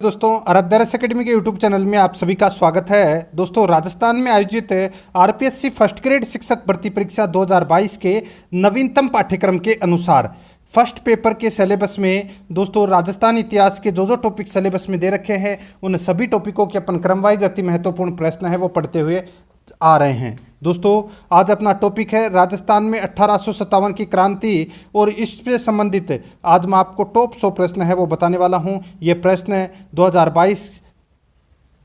दोस्तों आराध्यारस एकेडमी के YouTube channel में आप सभी का स्वागत है। दोस्तों राजस्थान में आयोजित आरपीएससी फर्स्ट ग्रेड शिक्षक भर्ती परीक्षा 2022 के नवीनतम पाठ्यक्रम के अनुसार फर्स्ट पेपर के सिलेबस में दोस्तों राजस्थान इतिहास के जो टॉपिक सिलेबस में दे रखे हैं उन सभी टॉपिकों के अपन क्रम वाइज अति महत्वपूर्ण प्रश्न है वो पढ़ते हुए आ रहे हैं। दोस्तों आज अपना टॉपिक है राजस्थान में 1857 की क्रांति और इससे संबंधित आज मैं आपको टॉप 100 प्रश्न है वो बताने वाला हूं। ये प्रश्न 2022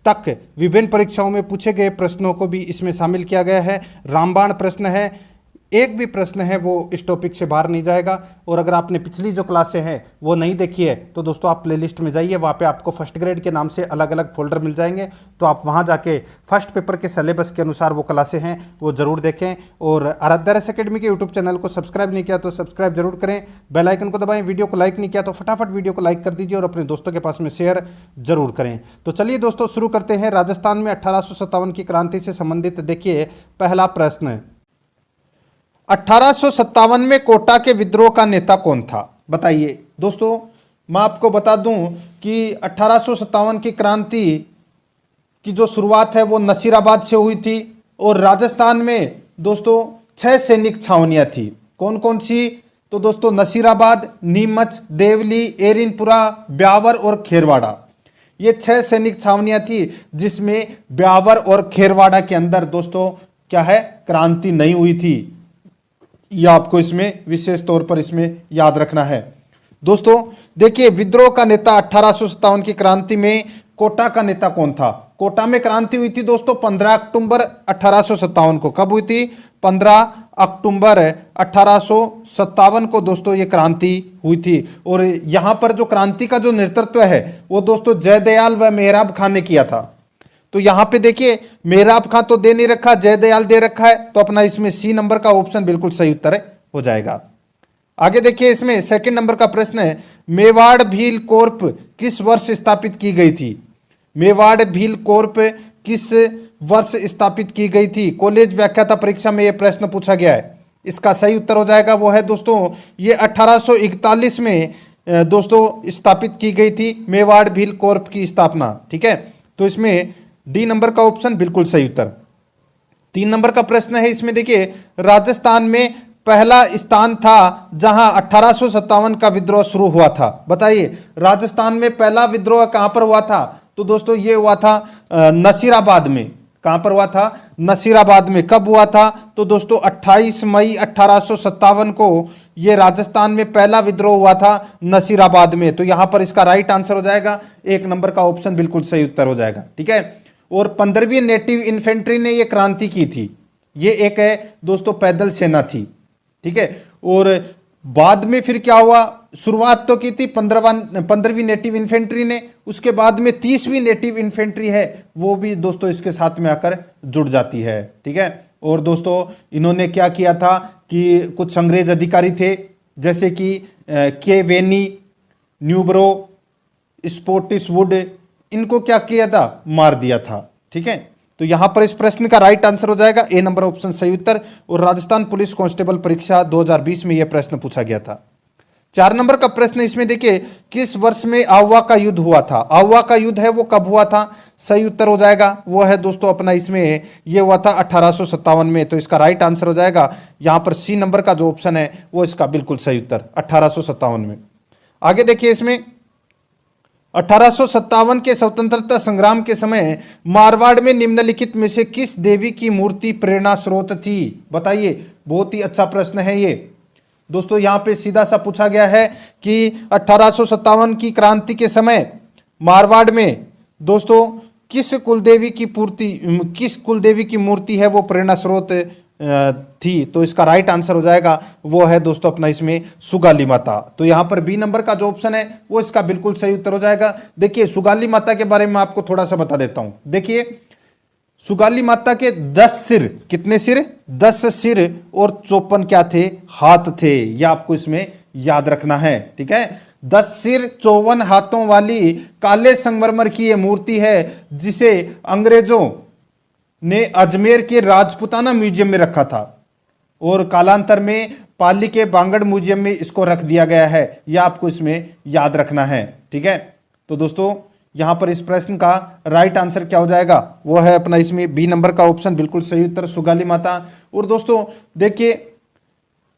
तक विभिन्न परीक्षाओं में पूछे गए प्रश्नों को भी इसमें शामिल किया गया है। रामबाण प्रश्न है, एक भी प्रश्न है वो इस टॉपिक से बाहर नहीं जाएगा। और अगर आपने पिछली जो क्लासें हैं वो नहीं देखी है तो दोस्तों आप प्लेलिस्ट में जाइए, वहाँ पे आपको फर्स्ट ग्रेड के नाम से अलग अलग फोल्डर मिल जाएंगे, तो आप वहाँ जाके फर्स्ट पेपर के सिलेबस के अनुसार वो क्लासें हैं वो ज़रूर देखें। और आराध्यारस एकेडमी के यूट्यूब चैनल को सब्सक्राइब नहीं किया तो सब्सक्राइब जरूर करें, बेल आइकन को दबाएं, वीडियो को लाइक नहीं किया तो फटाफट वीडियो को लाइक कर दीजिए और अपने दोस्तों के पास में शेयर जरूर करें। तो चलिए दोस्तों शुरू करते हैं। राजस्थान में 1857 की क्रांति से संबंधित देखिए पहला प्रश्न, 1857 में कोटा के विद्रोह का नेता कौन था? बताइए। दोस्तों मैं आपको बता दूं कि 1857 की क्रांति की जो शुरुआत है वो नसीराबाद से हुई थी और राजस्थान में दोस्तों 6 सैनिक छावनियां थी। कौन कौन सी? तो दोस्तों नसीराबाद, नीमच, देवली, एरिनपुरा, ब्यावर और खेरवाड़ा, ये 6 सैनिक छावनियां थी जिसमें ब्यावर और खेरवाड़ा के अंदर दोस्तों क्या है, क्रांति नहीं हुई थी। यह आपको इसमें विशेष तौर पर इसमें याद रखना है। दोस्तों देखिए विद्रोह का नेता 1857 की क्रांति में कोटा का नेता कौन था? कोटा में क्रांति हुई थी दोस्तों 15 अक्टूबर 1857 को। कब हुई थी? 15 अक्टूबर 1857 को दोस्तों ये क्रांति हुई थी। और यहां पर जो क्रांति का जो नेतृत्व है वो दोस्तों जयदयाल व मेहराब खां ने किया था। तो यहां पे देखिए मेहराब खां तो दे नहीं रखा, जयदयाल दे रखा है, तो अपना इसमें सी नंबर का ऑप्शन बिल्कुल सही उत्तर हो जाएगा। आगे देखिए इसमें सेकंड नंबर का प्रश्न है, मेवाड़ भील कॉर्प किस वर्ष स्थापित की गई थी? मेवाड़ भील कॉर्प किस वर्ष स्थापित की गई थी? कॉलेज व्याख्याता परीक्षा में यह प्रश्न पूछा गया है। इसका सही उत्तर हो जाएगा वो है दोस्तों ये 1841 में दोस्तों स्थापित की गई थी मेवाड़ भील कॉर्प की स्थापना। ठीक है, तो इसमें डी नंबर का ऑप्शन बिल्कुल सही उत्तर। 3 नंबर का प्रश्न है, इसमें देखिए राजस्थान में पहला स्थान था जहां 1857 का विद्रोह शुरू हुआ था। बताइए राजस्थान में पहला विद्रोह कहां पर हुआ था? तो दोस्तों ये हुआ था नसीराबाद में। कहां पर हुआ था? नसीराबाद में। कब हुआ था? तो दोस्तों 28 मई 1857 को ये राजस्थान में पहला विद्रोह हुआ था नसीराबाद में। तो यहां पर इसका राइट आंसर हो जाएगा 1 नंबर का ऑप्शन बिल्कुल सही उत्तर हो जाएगा। ठीक है, और 15वीं नेटिव इन्फेंट्री ने ये क्रांति की थी। ये एक है दोस्तों पैदल सेना थी। ठीक है, और बाद में फिर क्या हुआ? शुरुआत तो की थी 15वीं नेटिव इन्फेंट्री ने, उसके बाद में 30वीं नेटिव इन्फेंट्री है वो भी दोस्तों इसके साथ में आकर जुड़ जाती है। ठीक है, और दोस्तों इन्होंने क्या किया था कि कुछ अंग्रेज अधिकारी थे जैसे कि के वेनी, न्यूब्रो, स्पोर्टिस वुड, इनको क्या किया था? मार दिया था। ठीक है, तो यहां पर इस प्रश्न का राइट आंसर हो जाएगा ए नंबर ऑप्शन सही उत्तर। और राजस्थान पुलिस कांस्टेबल परीक्षा 2020 में यह प्रश्न पूछा गया था। 4 नंबर का प्रश्न इसमें देखिए किस वर्ष में आहुआ का युद्ध हुआ था? आहुआ का युद्ध है वो कब हुआ था? सही उत्तर हो जाएगा वो है दोस्तों अपना इसमें ये हुआ था 1857 में। तो इसका राइट आंसर हो जाएगा यहां पर सी नंबर का जो ऑप्शन है वो इसका बिल्कुल सही उत्तर 1857 में। आगे देखिए इसमें 1857 के स्वतंत्रता संग्राम के समय मारवाड़ में निम्नलिखित में से किस देवी की मूर्ति प्रेरणा स्रोत थी? बताइए, बहुत ही अच्छा प्रश्न है ये दोस्तों। यहां पे सीधा सा पूछा गया है कि 1857 की क्रांति के समय मारवाड़ में दोस्तों किस कुलदेवी की मूर्ति है वो प्रेरणा स्रोत थी? तो इसका राइट आंसर हो जाएगा वो है दोस्तों अपना इसमें सुगाली माता। तो यहां पर बी नंबर का जो ऑप्शन है वो इसका बिल्कुल सही उत्तर हो जाएगा। देखिए सुगाली माता के बारे में आपको थोड़ा सा बता देता हूं। देखिए सुगाली माता के 10 सिर, कितने सिर? 10 सिर और 54 क्या थे? हाथ थे। यह आपको इसमें याद रखना है। ठीक है, 10 सिर 54 हाथों वाली काले संगमरमर की यह मूर्ति है जिसे अंग्रेजों ने अजमेर के राजपुताना म्यूजियम में रखा था और कालांतर में पाली के बांगड़ म्यूजियम में इसको रख दिया गया है। यह आपको इसमें याद रखना है। ठीक है, तो दोस्तों यहां पर इस प्रश्न का राइट आंसर क्या हो जाएगा, वो है अपना इसमें बी नंबर का ऑप्शन, बिल्कुल सही उत्तर, सुगाली माता। और दोस्तों देखिए,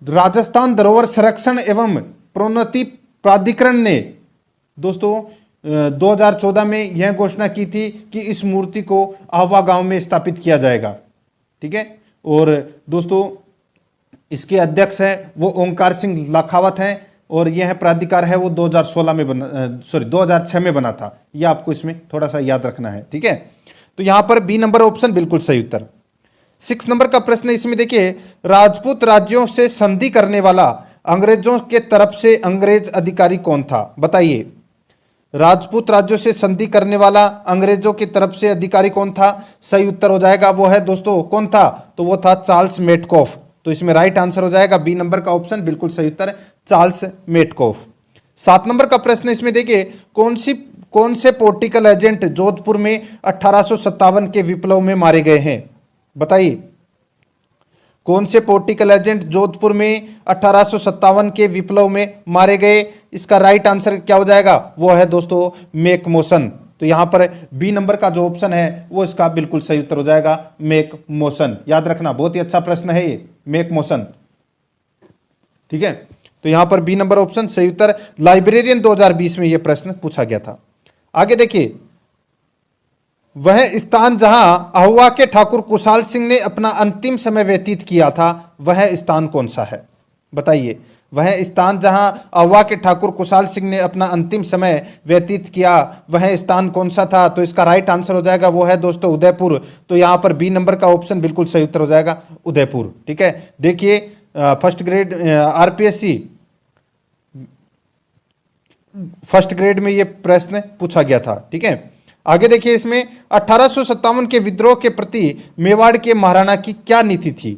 राजस्थान धरोहर संरक्षण एवं प्रोन्नति प्राधिकरण ने दोस्तों 2014 में यह घोषणा की थी कि इस मूर्ति को आहवा गांव में स्थापित किया जाएगा। ठीक है, और दोस्तों इसके अध्यक्ष है वो ओंकार सिंह लाखावत हैं, और यह प्राधिकार है वो 2006 में बना था। ये आपको इसमें थोड़ा सा याद रखना है। ठीक है, तो यहां पर बी नंबर ऑप्शन बिल्कुल सही उत्तर। 6 नंबर का प्रश्न इसमें देखिए, राजपूत राज्यों से संधि करने वाला अंग्रेजों के तरफ से अंग्रेज अधिकारी कौन था, बताइए। राजपूत राज्यों से संधि करने वाला अंग्रेजों की तरफ से अधिकारी कौन था, सही उत्तर हो जाएगा वो है दोस्तों, कौन था, तो वो था चार्ल्स मेटकॉफ। तो इसमें राइट आंसर हो जाएगा बी नंबर का ऑप्शन, बिल्कुल सही उत्तर, चार्ल्स मेटकॉफ। 7 नंबर का प्रश्न इसमें देखिए, कौन से पॉलिटिकल एजेंट जोधपुर में 1857 के विप्लव में मारे गए हैं, बताइए। कौन से पॉलिटिकल एजेंट जोधपुर में 1857 के विप्लव में मारे गए, इसका राइट आंसर क्या हो जाएगा, वो है दोस्तों मेक मोशन। तो यहां पर बी नंबर का जो ऑप्शन है वो इसका बिल्कुल सही उत्तर हो जाएगा, मेक मोशन। याद रखना, बहुत ही अच्छा प्रश्न है ये, मेक मोशन। ठीक है, तो यहां पर बी नंबर ऑप्शन सही उत्तर। लाइब्रेरियन 2020 में यह प्रश्न पूछा गया था। आगे देखिए, वह स्थान जहां आहुआ के ठाकुर कुशाल सिंह ने अपना अंतिम समय व्यतीत किया था, वह स्थान कौन सा है, बताइए। वह स्थान जहां आहुआ के ठाकुर कुशाल सिंह ने अपना अंतिम समय व्यतीत किया, वह स्थान कौन सा था, तो इसका राइट आंसर हो जाएगा वो है दोस्तों उदयपुर। तो यहां पर बी नंबर का ऑप्शन बिल्कुल सही उत्तर हो जाएगा, उदयपुर। ठीक है, देखिए first grade RPSC first grade में यह प्रश्न पूछा गया था। ठीक है, आगे देखिए, इसमें 1857 के विद्रोह के प्रति मेवाड़ के महाराणा की क्या नीति थी।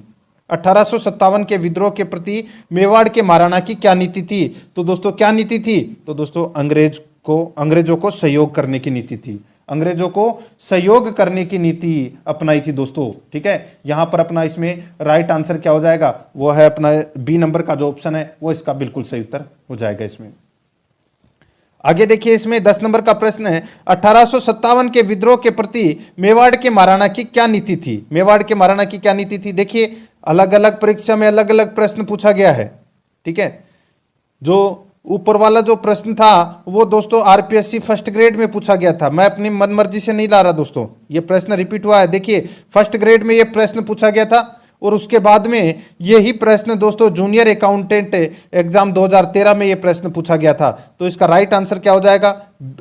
1857 के विद्रोह के प्रति मेवाड़ के महाराणा की क्या नीति थी, तो दोस्तों क्या नीति थी, तो दोस्तों अंग्रेजों को सहयोग करने की नीति थी। अंग्रेजों को सहयोग करने की नीति अपनाई थी दोस्तों। ठीक है, यहां पर अपना इसमें राइट आंसर क्या हो जाएगा, वो है अपना बी नंबर का जो ऑप्शन है वो इसका बिल्कुल सही उत्तर हो जाएगा इसमें। आगे देखिए, इसमें 10 नंबर का प्रश्न है, 1857 के विद्रोह के प्रति मेवाड़ के महाराणा की क्या नीति थी। मेवाड़ के महाराणा की क्या नीति थी, देखिए अलग अलग परीक्षा में अलग अलग प्रश्न पूछा गया है। ठीक है, जो ऊपर वाला जो प्रश्न था वो दोस्तों आरपीएससी फर्स्ट ग्रेड में पूछा गया था। मैं अपनी मनमर्जी से नहीं ला रहा दोस्तों, ये प्रश्न रिपीट हुआ है। देखिए फर्स्ट ग्रेड में ये प्रश्न पूछा गया था, और उसके बाद में यही प्रश्न दोस्तों जूनियर अकाउंटेंट एग्जाम 2013 में ये प्रश्न पूछा गया था। तो इसका राइट आंसर क्या हो जाएगा,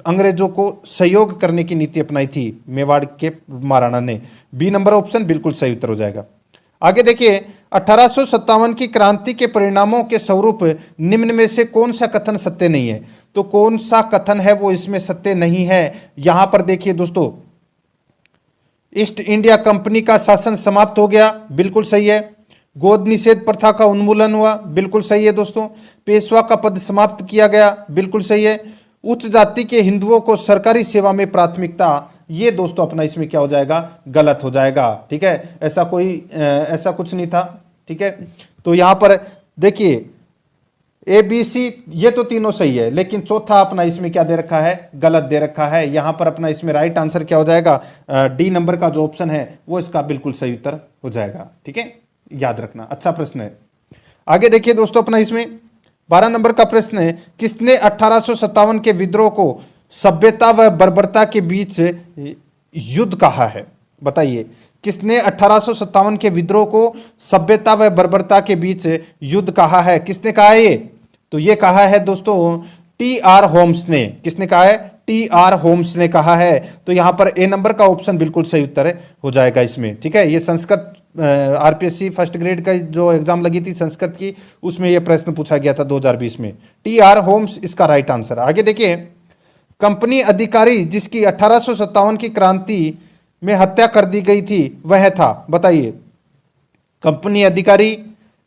अंग्रेजों को सहयोग करने की नीति अपनाई थी मेवाड़ के महाराणा ने। बी नंबर ऑप्शन बिल्कुल सही उत्तर हो जाएगा। आगे देखिए, 1857 की क्रांति के परिणामों के स्वरूप निम्न में से कौन सा कथन सत्य नहीं है, तो कौन सा कथन है वो इसमें सत्य नहीं है। यहां पर देखिए दोस्तों, ईस्ट इंडिया कंपनी का शासन समाप्त हो गया, बिल्कुल सही है। गोद निषेध प्रथा का उन्मूलन हुआ, बिल्कुल सही है दोस्तों। पेशवा का पद समाप्त किया गया, बिल्कुल सही है। उच्च जाति के हिंदुओं को सरकारी सेवा में प्राथमिकता, ये दोस्तों अपना इसमें क्या हो जाएगा, गलत हो जाएगा। ठीक है, ऐसा कुछ नहीं था। ठीक है, तो यहां पर देखिए ए बी सी ये तो तीनों सही है, लेकिन चौथा अपना इसमें क्या दे रखा है, गलत दे रखा है। यहां पर अपना इसमें राइट आंसर क्या हो जाएगा, डी नंबर का जो ऑप्शन है वो इसका बिल्कुल सही उत्तर हो जाएगा। ठीक है, याद रखना, अच्छा प्रश्न है। आगे देखिए दोस्तों, अपना इसमें 12 नंबर का प्रश्न है, किसने 1857 के विद्रोह को सभ्यता व बर्बरता के बीच युद्ध कहा है, बताइए। किसने 1857 के विद्रोह को सभ्यता व बर्बरता के बीच युद्ध कहा है, किसने कहा है ये, तो ये कहा है दोस्तों टी आर होम्स ने। किसने कहा है, टी आर होम्स ने कहा है। तो यहां पर ए नंबर का ऑप्शन बिल्कुल सही उत्तर हो जाएगा इसमें। ठीक है, ये संस्कृत आरपीएससी फर्स्ट ग्रेड का जो एग्जाम लगी थी संस्कृत की, उसमें यह प्रश्न पूछा गया था 2020 में। टी आर होम्स इसका राइट आंसर। आगे देखिए, कंपनी अधिकारी जिसकी 1857 की क्रांति में हत्या कर दी गई थी वह था, बताइए। कंपनी अधिकारी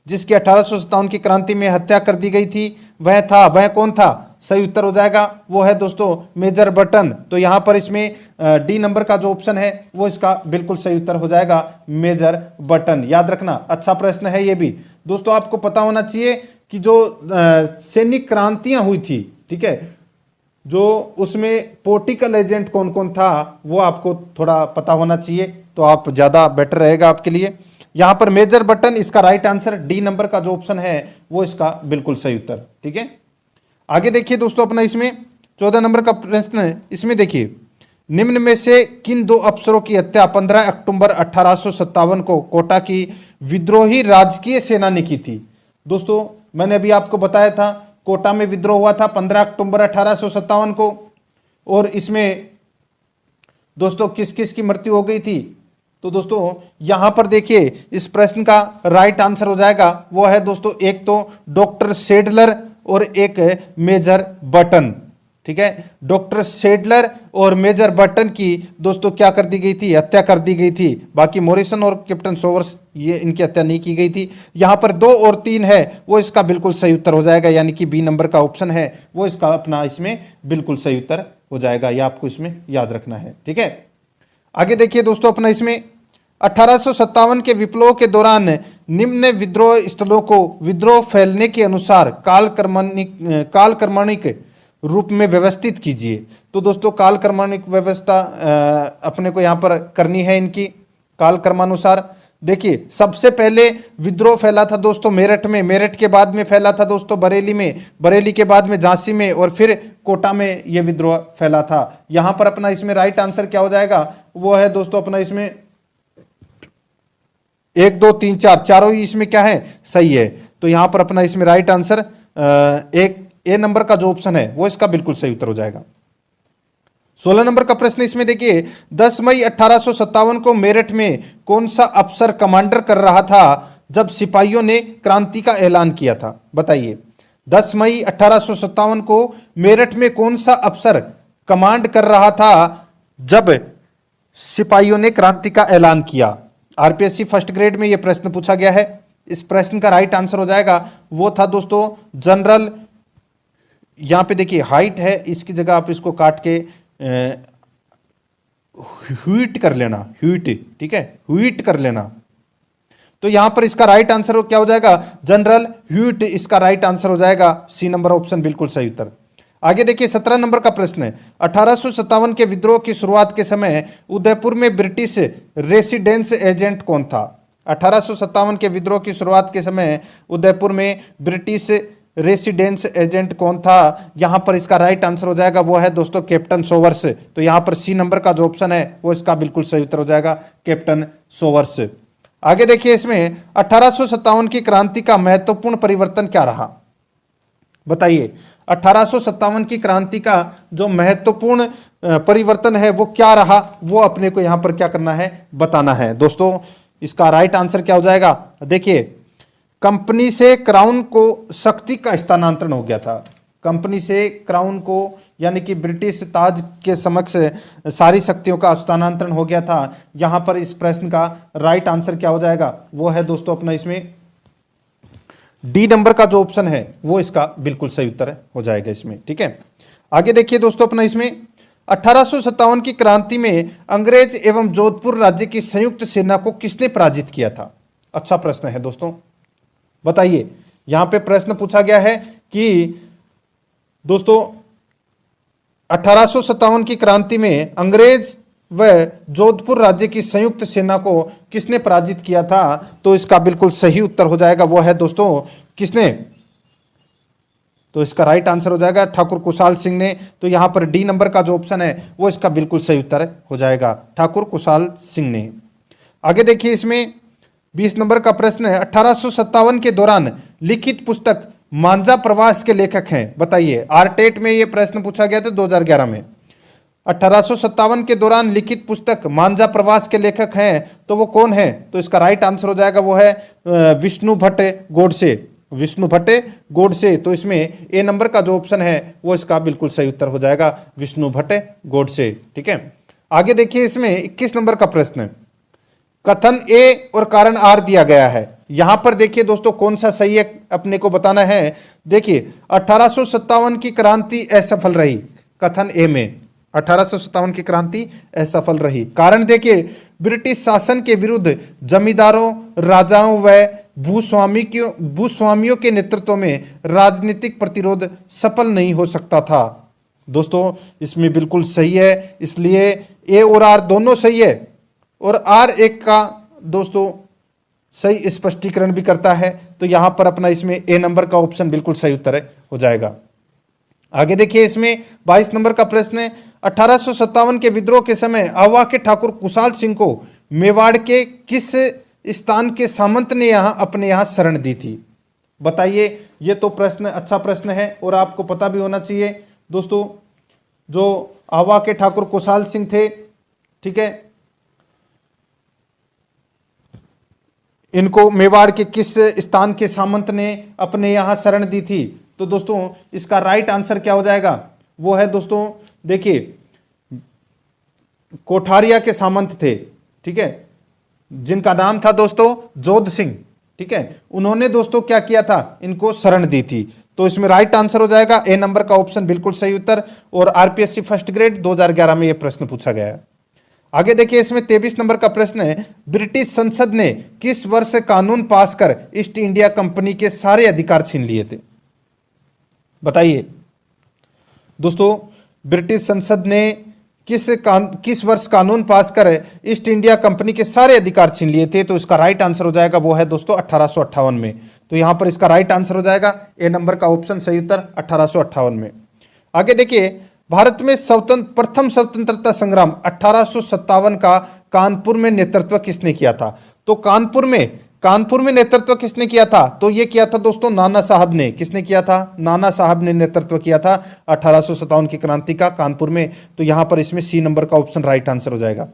जिसकी 1857 की क्रांति में हत्या कर दी गई थी वह कौन था, सही उत्तर हो जाएगा वो है दोस्तों मेजर बटन। तो यहां पर इसमें डी नंबर का जो ऑप्शन है वो इसका बिल्कुल सही उत्तर हो जाएगा, मेजर बटन। याद रखना, अच्छा प्रश्न है ये भी दोस्तों। आपको पता होना चाहिए कि जो सैनिक क्रांतियां हुई थी, ठीक है, जो उसमें पॉलिटिकल एजेंट कौन कौन था वो आपको थोड़ा पता होना चाहिए, तो आप ज़्यादा बेटर रहेगा आपके लिए। यहां पर मेजर बटन, इसका राइट आंसर डी नंबर का जो ऑप्शन है वो इसका बिल्कुल सही उत्तर। ठीक है, आगे देखिए दोस्तों अपना इसमें 14 नंबर का प्रश्न है। इसमें देखिए, निम्न में से किन दो अफसरों की हत्या 15 अक्टूबर 1857 को कोटा की विद्रोही राजकीय सेना ने की थी? दोस्तों मैंने अभी आपको बताया था कोटा में विद्रोह हुआ था 15 अक्टूबर 1857 को, और इसमें दोस्तों किस किस की मृत्यु हो गई थी? तो दोस्तों यहां पर देखिए इस प्रश्न का राइट आंसर हो जाएगा वो है दोस्तों, एक तो डॉक्टर सेडलर और एक मेजर बटन। ठीक है, डॉक्टर सेडलर और मेजर बटन की दोस्तों क्या कर दी गई थी? हत्या कर दी गई थी। बाकी मॉरिसन और कैप्टन सोवर्स ये इनकी हत्या नहीं की गई थी। यहां पर 2 और 3 है वो इसका बिल्कुल सही उत्तर हो जाएगा, यानी कि बी नंबर का ऑप्शन है वो इसका अपना इसमें बिल्कुल सही उत्तर हो जाएगा। यह आपको इसमें याद रखना है। ठीक है, आगे देखिए दोस्तों अपना इसमें 1857 के विप्लव के दौरान निम्न विद्रोह स्थलों को विद्रोह फैलने के अनुसार कालक्रमणिक रूप में व्यवस्थित कीजिए। तो दोस्तों कालक्रमणिक व्यवस्था अपने को यहां पर करनी है इनकी कालक्रमानुसार। देखिए सबसे पहले विद्रोह फैला था दोस्तों मेरठ में, मेरठ के बाद में फैला था दोस्तों बरेली में, बरेली के बाद में झांसी में, और फिर कोटा में यह विद्रोह फैला था। यहां पर अपना इसमें राइट आंसर क्या हो जाएगा? वो है दोस्तों अपना इसमें 1 2 3 4 चारों ही इसमें क्या है? सही है। तो यहां पर अपना इसमें राइट आंसर एक ए नंबर का जो ऑप्शन है वो इसका बिल्कुल सही उत्तर हो जाएगा। 16 नंबर का प्रश्न इसमें देखिए, 10 मई 1857 को मेरठ में कौन सा अफसर कमांडर कर रहा था जब सिपाहियों ने क्रांति का ऐलान किया था? बताइए, 10 मई 1857 को मेरठ में कौन सा अफसर कमांड कर रहा था जब सिपाहियों ने क्रांति का ऐलान किया? आरपीएससी फर्स्ट ग्रेड में यह प्रश्न पूछा गया है। इस प्रश्न का राइट आंसर हो जाएगा वो था दोस्तों जनरल, यहां पे देखिए हाइट है, इसकी जगह आप इसको काट के ह्यूट कर लेना, ह्यूट। ठीक है, ह्यूट कर लेना। तो यहां पर इसका राइट आंसर क्या हो जाएगा? जनरल ह्यूट इसका राइट आंसर हो जाएगा, सी नंबर ऑप्शन बिल्कुल सही उत्तर। आगे देखिए 17 नंबर का प्रश्न है, 1857 के विद्रोह की शुरुआत के समय उदयपुर में ब्रिटिश रेसिडेंस एजेंट कौन था? 1857 के विद्रोह की शुरुआत के समय उदयपुर में ब्रिटिश रेसिडेंस एजेंट कौन था? यहां पर इसका राइट आंसर हो जाएगा वो है दोस्तों कैप्टन सोवर्स। तो यहां पर सी नंबर का जो ऑप्शन है वो इसका बिल्कुल सही उत्तर हो जाएगा, कैप्टन सोवर्स। आगे देखिए इसमें 1857 की क्रांति का महत्वपूर्ण परिवर्तन क्या रहा? बताइए, 1857 की क्रांति का जो महत्वपूर्ण परिवर्तन है वो क्या रहा, वो अपने को यहां पर क्या करना है? बताना है। दोस्तों इसका राइट आंसर क्या हो जाएगा? देखिए, कंपनी से क्राउन को शक्ति का स्थानांतरण हो गया था। कंपनी से क्राउन को यानी कि ब्रिटिश ताज के समक्ष सारी शक्तियों का स्थानांतरण हो गया था। यहां पर इस प्रश्न का राइट आंसर क्या हो जाएगा? वो है दोस्तों अपना इसमें डी नंबर का जो ऑप्शन है वो इसका बिल्कुल सही उत्तर हो जाएगा इसमें। ठीक है, आगे देखिए दोस्तों अपना इसमें 1857 की क्रांति में अंग्रेज एवं जोधपुर राज्य की संयुक्त सेना को किसने पराजित किया था? अच्छा प्रश्न है दोस्तों, बताइए। यहां पे प्रश्न पूछा गया है कि दोस्तों 1857 की क्रांति में अंग्रेज व जोधपुर राज्य की संयुक्त सेना को किसने पराजित किया था? तो इसका बिल्कुल सही उत्तर हो जाएगा वो है दोस्तों किसने? तो इसका राइट आंसर हो जाएगा ठाकुर कुशाल सिंह ने। तो यहां पर डी नंबर का जो ऑप्शन है वो इसका बिल्कुल सही उत्तर हो जाएगा, ठाकुर कुशाल सिंह ने। आगे देखिए इसमें 20 नंबर का प्रश्न है, 1857 के दौरान लिखित पुस्तक मांझा प्रवास के लेखक हैं? बताइए, आरटेट में यह प्रश्न पूछा गया था 2011 में। 1857 के दौरान लिखित पुस्तक मांझा प्रवास के लेखक हैं तो वो कौन है? तो इसका राइट आंसर हो जाएगा वो है विष्णु भट्ट गोडसे, विष्णु भट्ट गोडसे। तो इसमें ए नंबर का जो ऑप्शन है वो इसका बिल्कुल सही उत्तर हो जाएगा, विष्णु भट्ट गोडसे। ठीक है, आगे देखिए इसमें 21 नंबर का प्रश्न है, कथन ए और कारण आर दिया गया है। यहां पर देखिए दोस्तों कौन सा सही है अपने को बताना है। देखिए 1857 की क्रांति असफल रही, कथन ए में 1857 की क्रांति असफल रही। कारण देखिए, ब्रिटिश शासन के विरुद्ध जमींदारों, राजाओं व भूस्वामियों के नेतृत्व में राजनीतिक प्रतिरोध सफल नहीं हो सकता था। दोस्तों इसमें बिल्कुल सही है, इसलिए ए और आर दोनों सही है और आर एक का दोस्तों सही स्पष्टीकरण भी करता है। तो यहां पर अपना इसमें ए नंबर का ऑप्शन बिल्कुल सही उत्तर हो जाएगा। आगे देखिए, इसमें 22 नंबर का प्रश्न है, 1857 के विद्रोह के समय आवा के ठाकुर कुशाल सिंह को मेवाड़ के किस स्थान के सामंत ने अपने यहां शरण दी थी? बताइए। ये तो प्रश्न अच्छा प्रश्न है और आपको पता भी होना चाहिए दोस्तों। जो आवा के ठाकुर कुशाल सिंह थे, ठीक है, इनको मेवाड़ के किस स्थान के सामंत ने अपने यहां शरण दी थी? तो दोस्तों इसका राइट आंसर क्या हो जाएगा? वो है दोस्तों, देखिए, कोठारिया के सामंत थे, ठीक है, जिनका नाम था दोस्तों जोध सिंह, ठीक है। उन्होंने दोस्तों क्या किया था? इनको शरण दी थी। तो इसमें राइट आंसर हो जाएगा ए नंबर का ऑप्शन बिल्कुल सही उत्तर। और आरपीएससी फर्स्ट ग्रेड 2011 में यह प्रश्न पूछा गया है। आगे देखिए, इसमें 23 नंबर का प्रश्न है, ब्रिटिश संसद ने किस वर्ष कानून पास कर ईस्ट इंडिया कंपनी के सारे अधिकार छीन लिए थे? बताइए दोस्तों, ब्रिटिश संसद ने किस वर्ष कानून पास कर ईस्ट इंडिया कंपनी के सारे अधिकार छीन लिए थे? तो इसका राइट आंसर हो जाएगा, वो है दोस्तों 1858 में। तो यहां पर इसका राइट आंसर हो जाएगा ए नंबर का ऑप्शन सही उत्तर 1858 में। आगे देखिए, भारत में प्रथम स्वतंत्रता संग्राम 1857 का कानपुर में नेतृत्व किसने किया था? तो कानपुर में नेतृत्व किसने किया था? तो ये किया था दोस्तों नाना साहब ने। किसने किया था? नाना साहब ने नेतृत्व किया था 1857 की क्रांति का कानपुर में। तो यहां पर इसमें सी नंबर का ऑप्शन राइट आंसर हो जाएगा।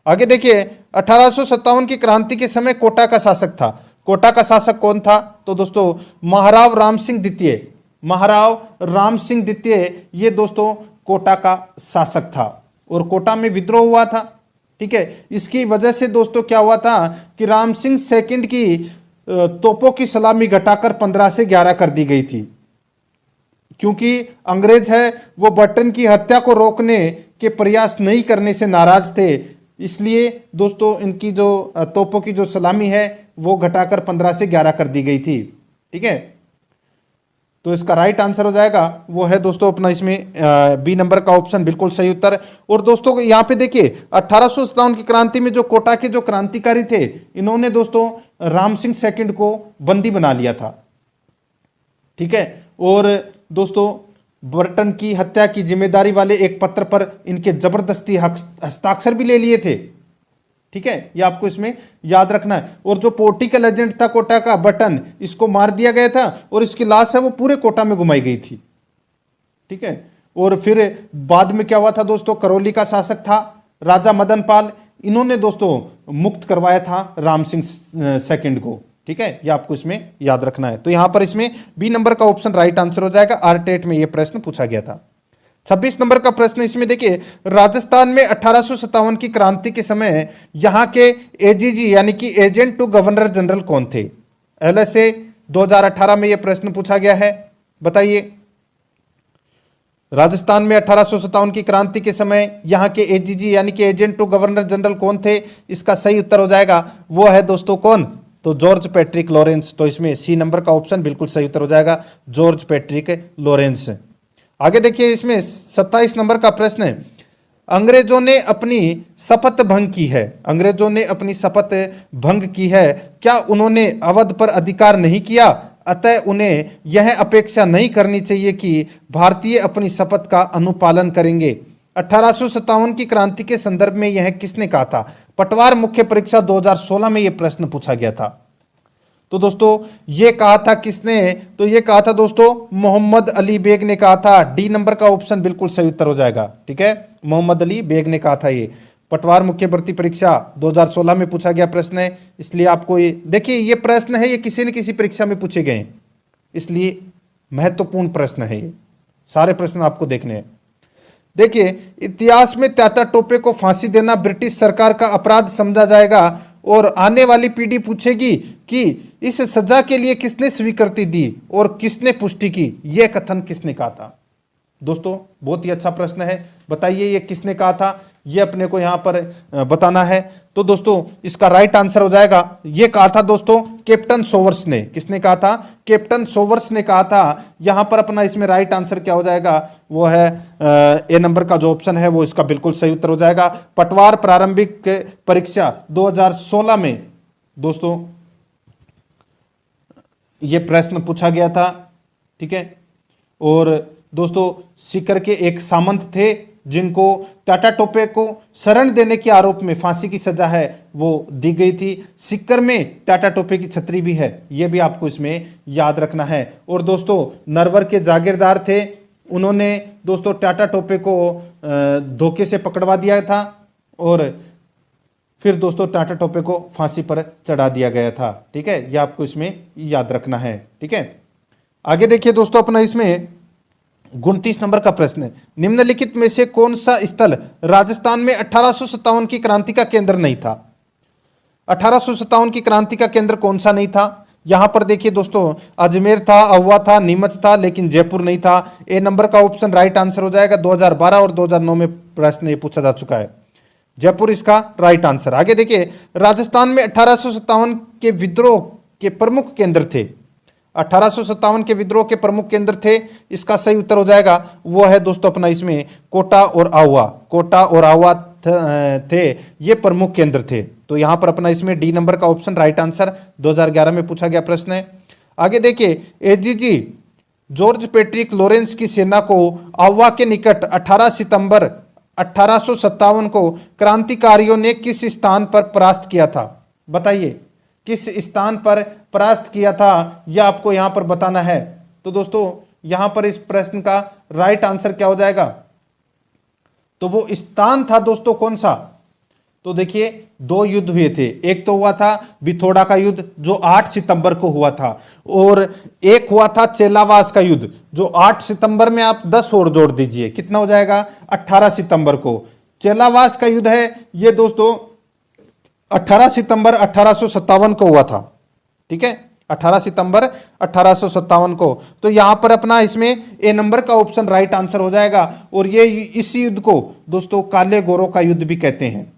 आगे देखिए, 1857 की क्रांति के समय कोटा का शासक था। कोटा का शासक कौन था? तो दोस्तों महाराव राम सिंह द्वितीय। महाराव राम सिंह द्वितीय ये दोस्तों कोटा का शासक था और कोटा में विद्रोह हुआ था, ठीक है। इसकी वजह से दोस्तों क्या हुआ था कि राम सिंह सेकंड की तोपों की सलामी घटाकर 15 से 11 कर दी गई थी, क्योंकि अंग्रेज है वो बटन की हत्या को रोकने के प्रयास नहीं करने से नाराज थे। इसलिए दोस्तों इनकी जो तोपों की जो सलामी है वो घटाकर 15 से 11 कर दी गई थी, ठीक है। तो इसका राइट आंसर हो जाएगा वो है दोस्तों अपना इसमें बी नंबर का ऑप्शन बिल्कुल सही उत्तर। और दोस्तों यहां पे देखिए 1857 की क्रांति में जो कोटा के जो क्रांतिकारी थे, इन्होंने दोस्तों राम सिंह सेकंड को बंदी बना लिया था, ठीक है। और दोस्तों बर्टन की हत्या की जिम्मेदारी वाले एक पत्र पर इनके जबरदस्ती हस्ताक्षर भी ले लिए थे, ठीक है। ये आपको इसमें याद रखना है। और जो पॉलिटिकल एजेंट था कोटा का बटन, इसको मार दिया गया था और इसकी लाश है वो पूरे कोटा में घुमाई गई थी, ठीक है। और फिर बाद में क्या हुआ था दोस्तों, करौली का शासक था राजा मदन पाल, इन्होंने दोस्तों मुक्त करवाया था राम सिंह सेकंड को, ठीक है। ये आपको इसमें याद रखना है। तो यहां पर इसमें बी नंबर का ऑप्शन राइट आंसर हो जाएगा। आरटेट में यह प्रश्न पूछा गया था। 26 नंबर का प्रश्न इसमें देखिए, राजस्थान में 1857 की क्रांति के समय यहां के एजीजी यानी कि एजेंट टू गवर्नर जनरल कौन थे? एलएसए 2018 में यह प्रश्न पूछा गया है। बताइए, राजस्थान में 1857 की क्रांति के समय यहां के एजीजी यानी कि एजेंट टू गवर्नर जनरल कौन थे? इसका सही उत्तर हो जाएगा वो है दोस्तों कौन? तो जॉर्ज पैट्रिक लॉरेंस। तो इसमें सी नंबर का ऑप्शन बिल्कुल सही उत्तर हो जाएगा, जॉर्ज पैट्रिक लॉरेंस। आगे देखिए, इसमें 27 नंबर का प्रश्न है, अंग्रेजों ने अपनी शपथ भंग की है। अंग्रेजों ने अपनी शपथ भंग की है, क्या उन्होंने अवध पर अधिकार नहीं किया? अतः उन्हें यह अपेक्षा नहीं करनी चाहिए कि भारतीय अपनी शपथ का अनुपालन करेंगे। 1857 की क्रांति के संदर्भ में यह किसने कहा था? पटवार मुख्य परीक्षा 2016 में यह प्रश्न पूछा गया था। तो दोस्तों ये कहा था किसने? तो ये कहा था दोस्तों मोहम्मद अली बेग ने कहा था। डी नंबर का ऑप्शन बिल्कुल सही उत्तर हो जाएगा, ठीक है। मोहम्मद अली बेग ने कहा था। ये पटवार मुख्य भर्ती परीक्षा 2016 में पूछा गया प्रश्न है, इसलिए आपको ये देखिए, ये प्रश्न है ये किसी न किसी परीक्षा में पूछे गए, इसलिए महत्वपूर्ण प्रश्न है। ये सारे प्रश्न आपको देखने हैं। देखिए, इतिहास में त्याता टोपे को फांसी देना ब्रिटिश सरकार का अपराध समझा जाएगा और आने वाली पीढ़ी पूछेगी कि इस सजा के लिए किसने स्वीकृति दी और किसने पुष्टि की? यह कथन किसने कहा था? दोस्तों बहुत ही अच्छा प्रश्न है, बताइए ये किसने कहा था? ये अपने को यहां पर बताना है। तो दोस्तों इसका राइट आंसर हो जाएगा, ये कहा था दोस्तों कैप्टन सोवर्स ने। किसने कहा था? कैप्टन सोवर्स ने कहा था। यहां पर अपना इसमें राइट आंसर क्या हो जाएगा? वो है ए नंबर का जो ऑप्शन है वो इसका बिल्कुल सही उत्तर हो जाएगा। पटवार प्रारंभिक परीक्षा 2016 में दोस्तों ये प्रश्न पूछा गया था, ठीक है। और दोस्तों सीकर के एक सामंत थे जिनको टाटा टोपे को शरण देने के आरोप में फांसी की सजा है वो दी गई थी। सीकर में टाटा टोपे की छतरी भी है, ये भी आपको इसमें याद रखना है। और दोस्तों नरवर के जागीरदार थे, उन्होंने दोस्तों टाटा टोपे को धोखे से पकड़वा दिया था और फिर दोस्तों टाटा टोपे को फांसी पर चढ़ा दिया गया था, ठीक है। ये आपको इसमें याद रखना है, ठीक है। आगे देखिए दोस्तों अपना इसमें 29 नंबर का प्रश्न है, निम्नलिखित में से कौन सा स्थल राजस्थान में 1857 की क्रांति का केंद्र नहीं था। 1857 की क्रांति का केंद्र कौन सा नहीं था। यहां पर देखिए दोस्तों अजमेर था, अहुआ था, नीमच था, लेकिन जयपुर नहीं था। ए नंबर का ऑप्शन राइट आंसर हो जाएगा। 2012 और 2009 में प्रश्न ये पूछा जा चुका है, जयपुर इसका राइट आंसर। आगे देखिए राजस्थान में 1857 के विद्रोह के प्रमुख केंद्र थे। 1857 के विद्रोह के प्रमुख केंद्र थे, इसका सही उत्तर हो जाएगा वो है दोस्तों अपना इसमें कोटा और आहुआ। कोटा और आहुआ थे ये प्रमुख केंद्र थे। तो यहां पर अपना इसमें डी नंबर का ऑप्शन राइट आंसर 2011 में पूछा गया प्रश्न है। आगे देखिए एजीजी जॉर्ज पैट्रिक लॉरेंस की सेना को आहुआ के निकट 18 सितंबर 1857 को क्रांतिकारियों ने किस स्थान पर परास्त किया था। बताइए किस स्थान पर परास्त किया था, यह आपको यहां पर बताना है। तो दोस्तों यहां पर इस प्रश्न का राइट आंसर क्या हो जाएगा, तो वो स्थान था दोस्तों कौन सा। तो देखिए दो युद्ध हुए थे, एक तो हुआ था बिथोड़ा का युद्ध जो 8 सितंबर को हुआ था, और एक हुआ था चेलावास का युद्ध जो 8 सितंबर में आप 10 और जोड़ दीजिए कितना हो जाएगा 18 सितंबर को। चेलावास का युद्ध है ये दोस्तों 18 सितंबर 1857 को हुआ था, ठीक है। 18 सितंबर 1857 को। तो यहां पर अपना इसमें ए नंबर का ऑप्शन राइट आंसर हो जाएगा। और ये इस युद्ध को दोस्तों काले गोरों का युद्ध भी कहते हैं।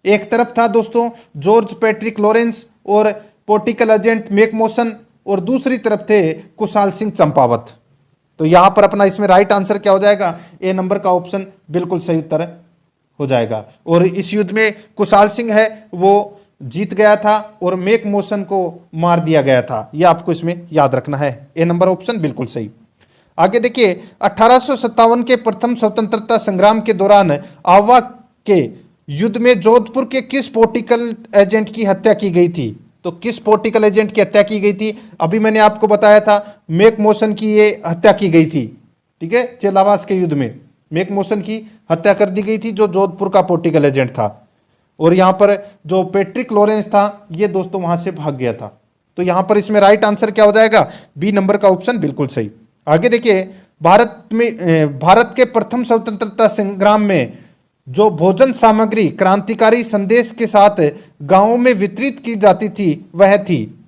एक तरफ था दोस्तों जॉर्ज पैट्रिक लॉरेंस और पॉलिटिकल एजेंट मैकमोसन, और दूसरी तरफ थे कुशाल सिंह चंपावत। तो यहां पर अपना इसमें राइट आंसर क्या हो जाएगा, ए नंबर का ऑप्शन बिल्कुल सही उत्तर हो जाएगा। और इस युद्ध में कुशाल सिंह है वो जीत गया था और मैकमोसन को मार दिया गया था, यह आपको इसमें याद रखना है। ए नंबर ऑप्शन बिल्कुल सही। आगे देखिए 1857 के प्रथम स्वतंत्रता संग्राम के दौरान आवा के युद्ध में जोधपुर के किस पॉलिटिकल एजेंट की हत्या की गई थी। तो किस पॉलिटिकल एजेंट की हत्या की गई थी, अभी मैंने आपको बताया था मैकमोसन की ये हत्या की गई थी, ठीक है। चेलावास के युद्ध में मैकमोसन की हत्या कर दी गई थी जो जोधपुर का पॉलिटिकल एजेंट था। और यहां पर जो पैट्रिक लॉरेंस था ये दोस्तों वहां से भाग गया था। तो यहां पर इसमें राइट आंसर क्या हो जाएगा, बी नंबर का ऑप्शन बिल्कुल सही। आगे देखिए भारत के प्रथम स्वतंत्रता संग्राम में जो भोजन सामग्री क्रांतिकारी संदेश के साथ गांवों में वितरित की जाती थी वह थी।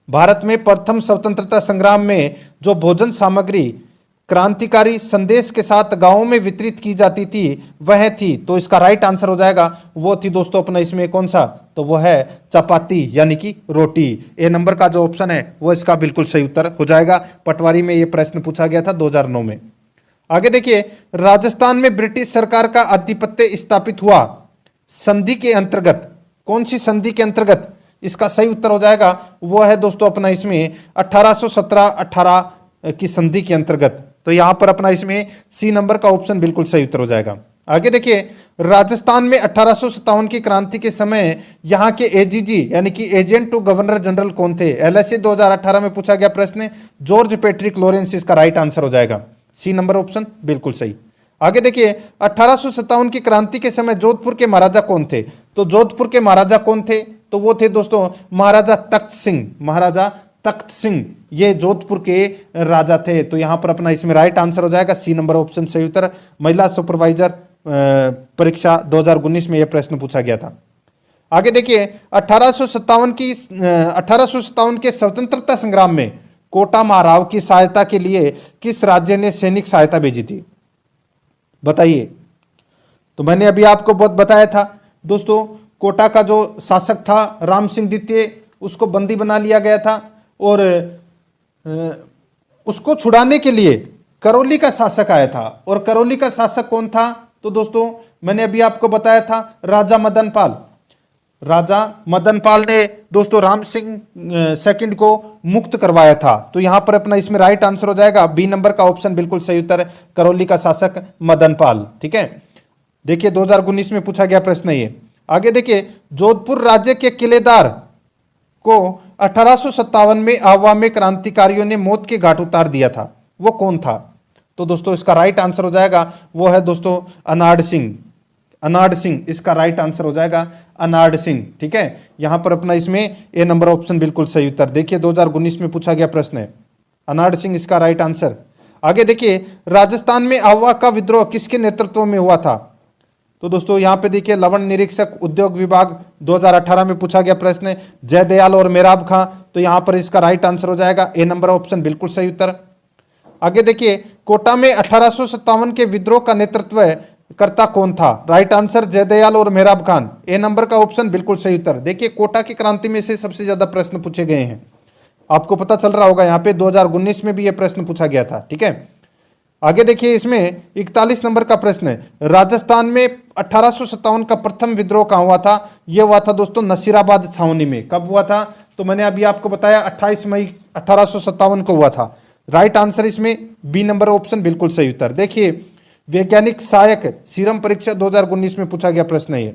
भारत में प्रथम स्वतंत्रता संग्राम में जो भोजन सामग्री क्रांतिकारी संदेश के साथ गांवों में वितरित की जाती थी वह थी। तो इसका राइट आंसर हो जाएगा वो थी दोस्तों अपना इसमें कौन सा, तो वो है चपाती यानी कि रोटी। ए नंबर का जो ऑप्शन है वो इसका बिल्कुल सही उत्तर हो जाएगा। पटवारी में ये प्रश्न पूछा गया था 2009 में। आगे देखिए राजस्थान में ब्रिटिश सरकार का आधिपत्य स्थापित हुआ संधि के अंतर्गत, कौन सी संधि के अंतर्गत, इसका सही उत्तर हो जाएगा वो है दोस्तों अपना इसमें 1817-18 की संधि के अंतर्गत। तो यहां पर अपना इसमें सी नंबर का ऑप्शन बिल्कुल सही उत्तर हो जाएगा। आगे देखिए राजस्थान में 1857 की क्रांति के समय यहां के एजीजी यानी कि एजेंट टू गवर्नर जनरल कौन थे। एलएसए 2018 में पूछा गया प्रश्न, जॉर्ज पैट्रिक लॉरेंस इसका राइट आंसर हो जाएगा, सी नंबर ऑप्शन बिल्कुल सही। आगे देखिए 1857 की क्रांति के समय जोधपुर के महाराजा कौन थे। तो जोधपुर के महाराजा कौन थे, तो वो थे दोस्तों महाराजा तख्त सिंह। महाराजा तख्त सिंह ये जोधपुर के राजा थे। तो यहां पर अपना इसमें राइट आंसर हो जाएगा सी नंबर ऑप्शन सही उत्तर। महिला सुपरवाइजर परीक्षा 2019 में यह प्रश्न पूछा गया था। आगे देखिए 1857 के स्वतंत्रता संग्राम में कोटा महाराव की सहायता के लिए किस राज्य ने सैनिक सहायता भेजी थी, बताइए। तो मैंने अभी आपको बहुत बताया था दोस्तों, कोटा का जो शासक था राम सिंह द्वितीय उसको बंदी बना लिया गया था और उसको छुड़ाने के लिए करौली का शासक आया था। और करौली का शासक कौन था? तो दोस्तों मैंने अभी आपको बताया था, राजा मदन पाल। राजा मदन पाल ने दोस्तों राम सिंह सेकंड को मुक्त करवाया था। तो यहां पर अपना इसमें राइट आंसर हो जाएगा बी नंबर का ऑप्शन बिल्कुल सही उत्तर है, करौली का शासक मदन पाल। ठीक है, देखिए 2019 में पूछा गया प्रश्न ये। आगे देखिए, जोधपुर राज्य के किलेदार को 1857 में आवा में क्रांतिकारियों ने मौत के घाट उतार दिया था, वो कौन था? तो दोस्तों इसका राइट आंसर हो जाएगा, वो है दोस्तों अनाड़ सिंह। अनाड़ सिंह इसका राइट आंसर हो जाएगा, अनाड़ सिंह। ठीक है, यहां पर अपना इसमें ए नंबर ऑप्शन बिल्कुल सही उत्तर। देखिए 2019 में पूछा गया प्रश्न है, अनाड़ सिंह इसका राइट आंसर। आगे देखिए, राजस्थान में आवा का विद्रोह किसके नेतृत्व में हुआ था? तो दोस्तों यहां पे देखिए, लवण निरीक्षक उद्योग विभाग 2018 में पूछा गया प्रश्न है, जयदयाल और मेराब खां। तो यहां पर इसका राइट आंसर हो जाएगा ए नंबर ऑप्शन बिल्कुल सही उत्तर। आगे देखिए, कोटा में 1857 के विद्रोह का नेतृत्व करता कौन था? राइट आंसर जयदयाल और मेहराब खान, ए नंबर का ऑप्शन बिल्कुल सही उत्तर। देखिए कोटा की क्रांति में से सबसे ज्यादा प्रश्न पूछे गए हैं, आपको पता चल रहा होगा, यहाँ पे 2019 में भी यह प्रश्न पूछा गया था। ठीक है, आगे देखिए, इसमें 41 नंबर का प्रश्न है, राजस्थान में 1857 का प्रथम विद्रोह कहां हुआ था? यह हुआ था दोस्तों नसीराबाद छावनी में। कब हुआ था? तो मैंने अभी आपको बताया 28 मई 1857 को हुआ था। राइट आंसर इसमें बी नंबर ऑप्शन बिल्कुल सही उत्तर। देखिए वैज्ञानिक सहायक सीरम परीक्षा 2019 में पूछा गया प्रश्न है ये।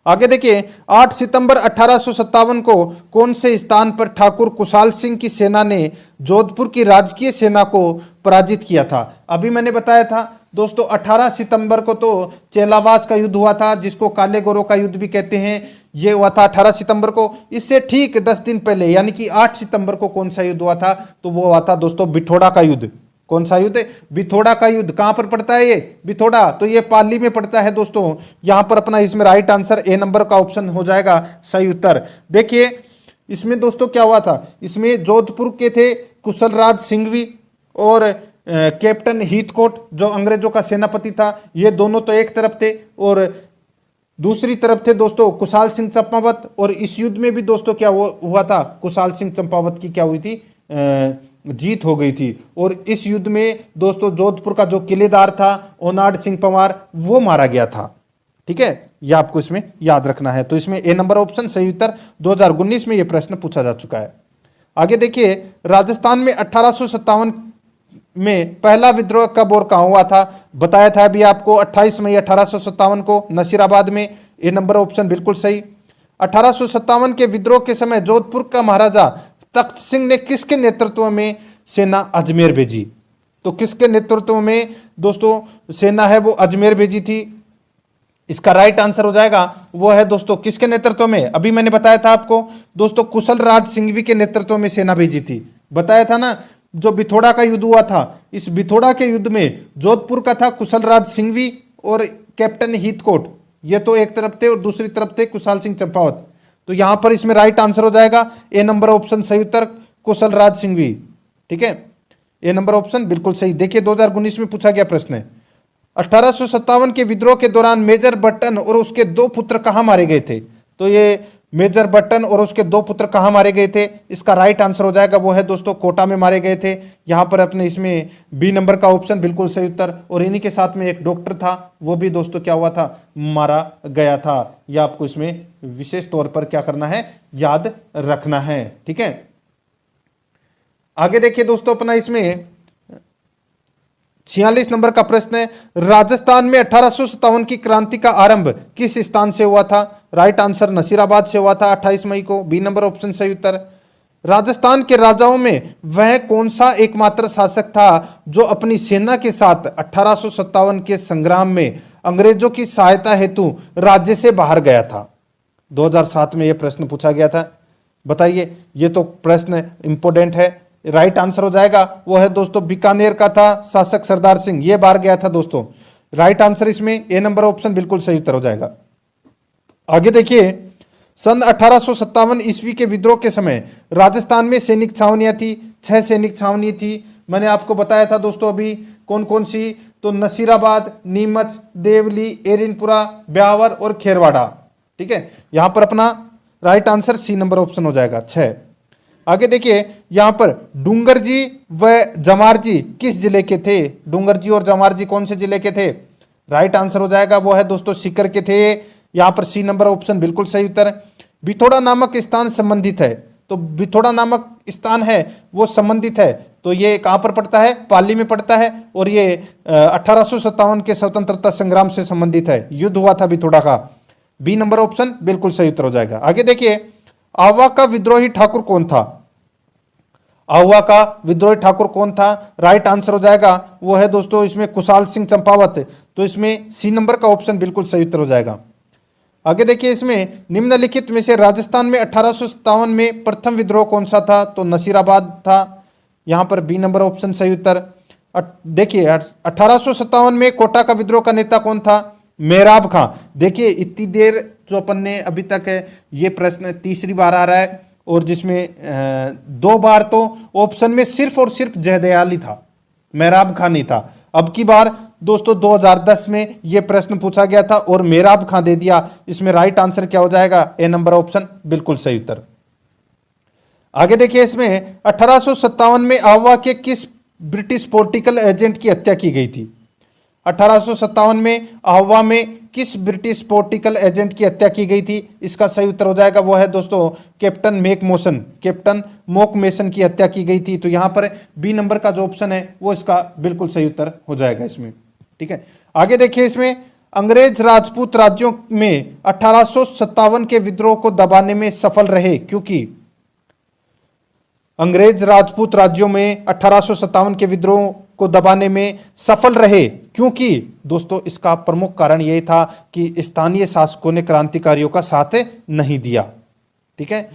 आगे देखिए, 8 सितंबर 1857 को कौन से स्थान पर ठाकुर कुशाल सिंह की सेना ने जोधपुर की राजकीय सेना को पराजित किया था? अभी मैंने बताया था दोस्तों 18 सितंबर को तो चेलावास का युद्ध हुआ था, जिसको काले गोरों का युद्ध भी कहते हैं। ये हुआ था 18 सितंबर को। इससे ठीक 10 दिन पहले यानी कि 8 सितंबर को कौन सा युद्ध हुआ था? तो वो हुआ था दोस्तों बिठोड़ा का युद्ध। कौन सा युद्ध? बिथोड़ा का युद्ध। कहां पर पड़ता है ये बिथोड़ा? तो ये पाली में पड़ता है दोस्तों। यहां पर अपना इसमें राइट आंसर ए नंबर का ऑप्शन हो जाएगा सही उत्तर। देखिए इसमें दोस्तों क्या हुआ था, इसमें जोधपुर के थे कुशलराज सिंघवी और कैप्टन हीथकोट जो अंग्रेजों का सेनापति था। ये दोनों तो एक तरफ थे और दूसरी तरफ थे दोस्तों कुशाल सिंह चंपावत। और इस युद्ध में भी दोस्तों क्या हुआ था, कुशाल सिंह चंपावत की क्या हुई थी, जीत हो गई थी। और इस युद्ध में दोस्तों जोधपुर का जो किलेदार था ओनाड सिंह पंवार, वो मारा गया था। ठीक है, ये आपको इसमें याद रखना है। तो इसमें ए नंबर ऑप्शन सही उत्तर। 2019 में यह प्रश्न पूछा जा चुका है। आगे देखिए, राजस्थान में 1857 में पहला विद्रोह कब और कहां हुआ था? बताया था अभी आपको 28 मई 1857 को नसीराबाद में। ए नंबर ऑप्शन बिल्कुल सही। 1857 के विद्रोह के समय जोधपुर का महाराजा तख्त सिंह ने किसके नेतृत्व में सेना अजमेर भेजी? तो किसके नेतृत्व में दोस्तों सेना है वो अजमेर भेजी थी? इसका राइट आंसर हो जाएगा, वो है दोस्तों किसके नेतृत्व में? अभी मैंने बताया था आपको दोस्तों कुशलराज सिंघवी के नेतृत्व में सेना भेजी थी। बताया था ना, जो बिथोड़ा का युद्ध हुआ था, इस बिथोड़ा के युद्ध में जोधपुर का था कुशलराज सिंघवी और कैप्टन हीथकोट। ये तो एक तरफ थे और दूसरी तरफ थे कुशाल सिंह चंपावत। तो यहां पर इसमें राइट आंसर हो जाएगा ए नंबर ऑप्शन सही उत्तर, कुशलराज सिंघवी। ठीक है, ए नंबर ऑप्शन बिल्कुल सही। देखिए 2019 में पूछा गया प्रश्न है, 1857 के विद्रोह के दौरान मेजर बटन और उसके 2 पुत्र कहां मारे गए थे? तो ये मेजर बटन और उसके 2 पुत्र कहां मारे गए थे? इसका राइट आंसर हो जाएगा, वो है दोस्तों कोटा में मारे गए थे। यहां पर अपने इसमें बी नंबर का ऑप्शन बिल्कुल सही उत्तर। और इन्हीं के साथ में एक डॉक्टर था, वो भी दोस्तों क्या हुआ था, मारा गया था। यह आपको इसमें विशेष तौर पर क्या करना है, याद रखना है। ठीक है, आगे देखिए दोस्तों अपना इसमें 46 नंबर का प्रश्न है, राजस्थान में 1857 की क्रांति का आरंभ किस स्थान से हुआ था? राइट आंसर नसीराबाद से हुआ था 28 मई को। बी नंबर ऑप्शन सही उत्तर। राजस्थान के राजाओं में वह कौन सा एकमात्र शासक था जो अपनी सेना के साथ 1857 के संग्राम में अंग्रेजों की सहायता हेतु राज्य से बाहर गया था? 2007 में यह प्रश्न पूछा गया था। बताइए, ये तो प्रश्न इंपोर्टेंट है। राइट आंसर हो जाएगा, वो है दोस्तों बीकानेर का था शासक सरदार सिंह, ये बाहर गया था दोस्तों। राइट आंसर इसमें ए नंबर ऑप्शन बिल्कुल सही उत्तर हो जाएगा। आगे देखिए, सन 1857 ईस्वी के विद्रोह के समय राजस्थान में सैनिक छावनियां थी, 6 सैनिक छावनी थी। मैंने आपको बताया था दोस्तों अभी कौन कौन सी, तो नसीराबाद, नीमच, देवली, एरिनपुरा, ब्यावर और खेरवाड़ा। ठीक है, यहां पर अपना right answer C number option हो जाएगा 6। आगे देखिए यहां पर डूंगर जी व जमार जी किस जिले के थे? डूंगर जी और जमार जी कौन से जिले के थे? राइट आंसर हो जाएगा वो है दोस्तों सीकर के थे। यहां पर सी नंबर ऑप्शन बिल्कुल सही उत्तर। बिथोड़ा नामक स्थान संबंधित है, तो बिथोड़ा नामक स्थान है वो संबंधित है, तो ये कहां पर पड़ता है? पाली में पड़ता है, और ये 1857 के स्वतंत्रता संग्राम से संबंधित है, युद्ध हुआ था बिथोड़ा का। बी नंबर ऑप्शन बिल्कुल सही उत्तर हो जाएगा। आगे देखिए आवा का विद्रोही ठाकुर कौन था? आहुआ का विद्रोही ठाकुर कौन था? राइट आंसर हो जाएगा वो है दोस्तों इसमें कुशाल सिंह चंपावत, तो इसमें सी नंबर का ऑप्शन बिल्कुल सही उत्तर हो जाएगा। आगे देखिए इसमें निम्नलिखित में से राजस्थान में 1857 में प्रथम विद्रोह कौन सा था? तो नसीराबाद था, यहां पर बी नंबर ऑप्शन सही उत्तर। देखिए 1857 में कोटा का विद्रोह का नेता कौन था? मेहराब खां। देखिए इतनी देर जो अपन ने अभी तक है ये प्रश्न तीसरी बार आ रहा है, और जिसमें 2 बार तो ऑप्शन में सिर्फ और सिर्फ जयदयाल ही था, मेहराब खां नहीं था। अब की बार दोस्तों 2010 में यह प्रश्न पूछा गया था और मेहराब खां दे दिया। इसमें राइट आंसर क्या हो जाएगा? ए नंबर ऑप्शन बिल्कुल सही उत्तर। आगे देखिए इसमें 1857 में आवा के किस ब्रिटिश पॉलिटिकल एजेंट की हत्या की गई थी? 1857 में आवा में किस ब्रिटिश पॉलिटिकल एजेंट की हत्या की गई थी? इसका सही उत्तर हो जाएगा वो है दोस्तों कैप्टन मोक मेसन की हत्या की गई थी। तो यहां पर बी नंबर का जो ऑप्शन है वो इसका बिल्कुल सही उत्तर हो जाएगा इसमें। ठीक है, आगे देखिए इसमें अंग्रेज राजपूत राज्यों में 1857 के विद्रोह को दबाने में सफल रहे, क्योंकि अंग्रेज राजपूत राज्यों में 1857 के विद्रोह को दबाने में सफल रहे, क्योंकि दोस्तों इसका प्रमुख कारण यह था कि स्थानीय शासकों ने क्रांतिकारियों का साथ नहीं दिया। ठीक है,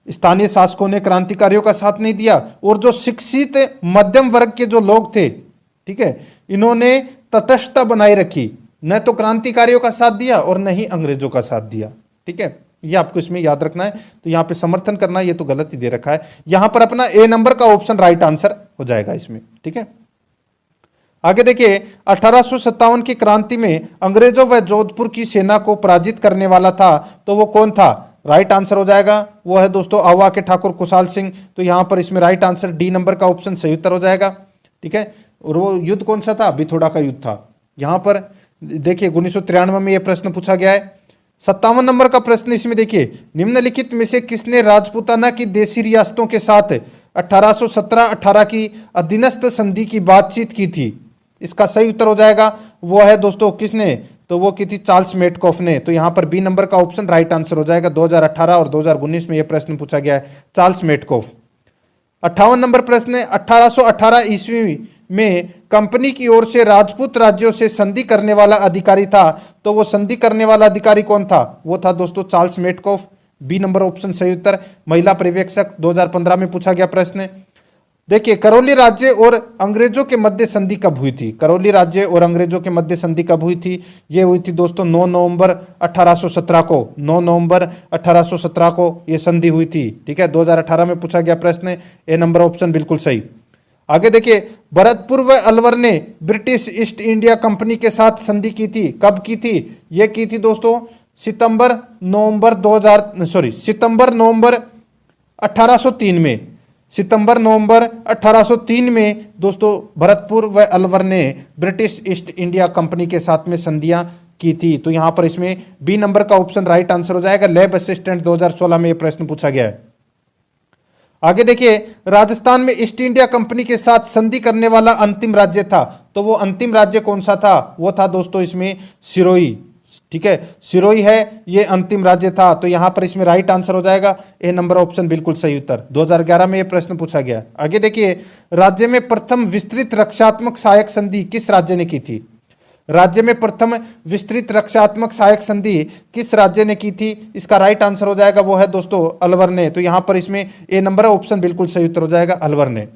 स्थानीय शासकों ने क्रांतिकारियों का साथ नहीं दिया, और जो शिक्षित मध्यम वर्ग के जो लोग थे, ठीक है, इन्होंने तटस्थता बनाए रखी, न तो क्रांतिकारियों का साथ दिया और न ही अंग्रेजों का साथ दिया। ठीक है, ये आपको इसमें याद रखना है। तो यहां पे समर्थन करना ये तो गलत ही दे रखा है, यहां पर अपना ए नंबर का ऑप्शन राइट आंसर हो जाएगा इसमें। ठीक है, आगे देखिए 1857 की क्रांति में अंग्रेजों व जोधपुर की सेना को पराजित करने वाला था, तो वो कौन था? राइट आंसर हो जाएगा वो है दोस्तों आवा के ठाकुर कुशाल सिंह। तो यहां पर इसमें राइट आंसर डी नंबर का ऑप्शन सही उत्तर हो जाएगा। ठीक है, और वो युद्ध कौन सा था? बिथोड़ा का युद्ध था। यहां पर देखिए 1993 में यह प्रश्न पूछा गया है। 57 नंबर का प्रश्न इसमें देखिए निम्नलिखित में से किसने राजपूताना की देशी रियासतों के साथ 1817-18 की अधीनस्थ संधि की बातचीत की थी? इसका सही उत्तर हो जाएगा वो है दोस्तों किसने? तो वो की थी चार्ल्स मेटकॉफ ने। तो यहां पर बी नंबर का ऑप्शन राइट आंसर हो जाएगा। 2018 और 2019 में यह प्रश्न पूछा गया है, चार्ल्स मेटकॉफ। 58 नंबर प्रश्न 1818 ईस्वी में कंपनी की ओर से राजपूत राज्यों से संधि करने वाला अधिकारी था, तो वो संधि करने वाला अधिकारी कौन था? वो था दोस्तों Charles Metcalfe. B number option सही उत्तर। महिला पर्यवेक्षक 2015 में पूछा गया प्रश्न। देखिए करौली राज्य और अंग्रेजों के मध्य संधि कब हुई थी? करौली राज्य और अंग्रेजों के मध्य संधि कब हुई थी? ये हुई थी दोस्तों 9 नवंबर 1817 को। 9 नवंबर 1817 को ये संधि हुई थी। ठीक है, 2018 में पूछा गया प्रश्न। ए नंबर ऑप्शन बिल्कुल सही। आगे देखिए भरतपुर व अलवर ने ब्रिटिश ईस्ट इंडिया कंपनी के साथ संधि की थी, कब की थी? ये की थी दोस्तों सितंबर नवंबर 1803 में। सितंबर नवंबर 1803 में दोस्तों भरतपुर व अलवर ने ब्रिटिश ईस्ट इंडिया कंपनी के साथ में संधियां की थी। तो यहां पर इसमें बी नंबर का ऑप्शन राइट आंसर हो जाएगा। लैब असिस्टेंट 2016 में यह प्रश्न पूछा गया है। आगे देखिए राजस्थान में ईस्ट इंडिया कंपनी के साथ संधि करने वाला अंतिम राज्य था, तो वो अंतिम राज्य कौन सा था? वो था दोस्तों इसमें सिरोही। ठीक है, सिरोही है ये अंतिम राज्य था। तो यहां पर इसमें राइट आंसर हो जाएगा ए नंबर ऑप्शन बिल्कुल सही उत्तर। 2011 में यह प्रश्न पूछा गया। आगे देखिए राज्य में प्रथम विस्तृत रक्षात्मक सहायक संधि किस राज्य ने की थी? राज्य में प्रथम विस्तृत रक्षात्मक सहायक संधि किस राज्य ने की थी? इसका राइट आंसर हो जाएगा वो है दोस्तों अलवर ने। तो यहां पर इसमें ए नंबर ऑप्शन बिल्कुल सही उत्तर हो जाएगा अलवर ने।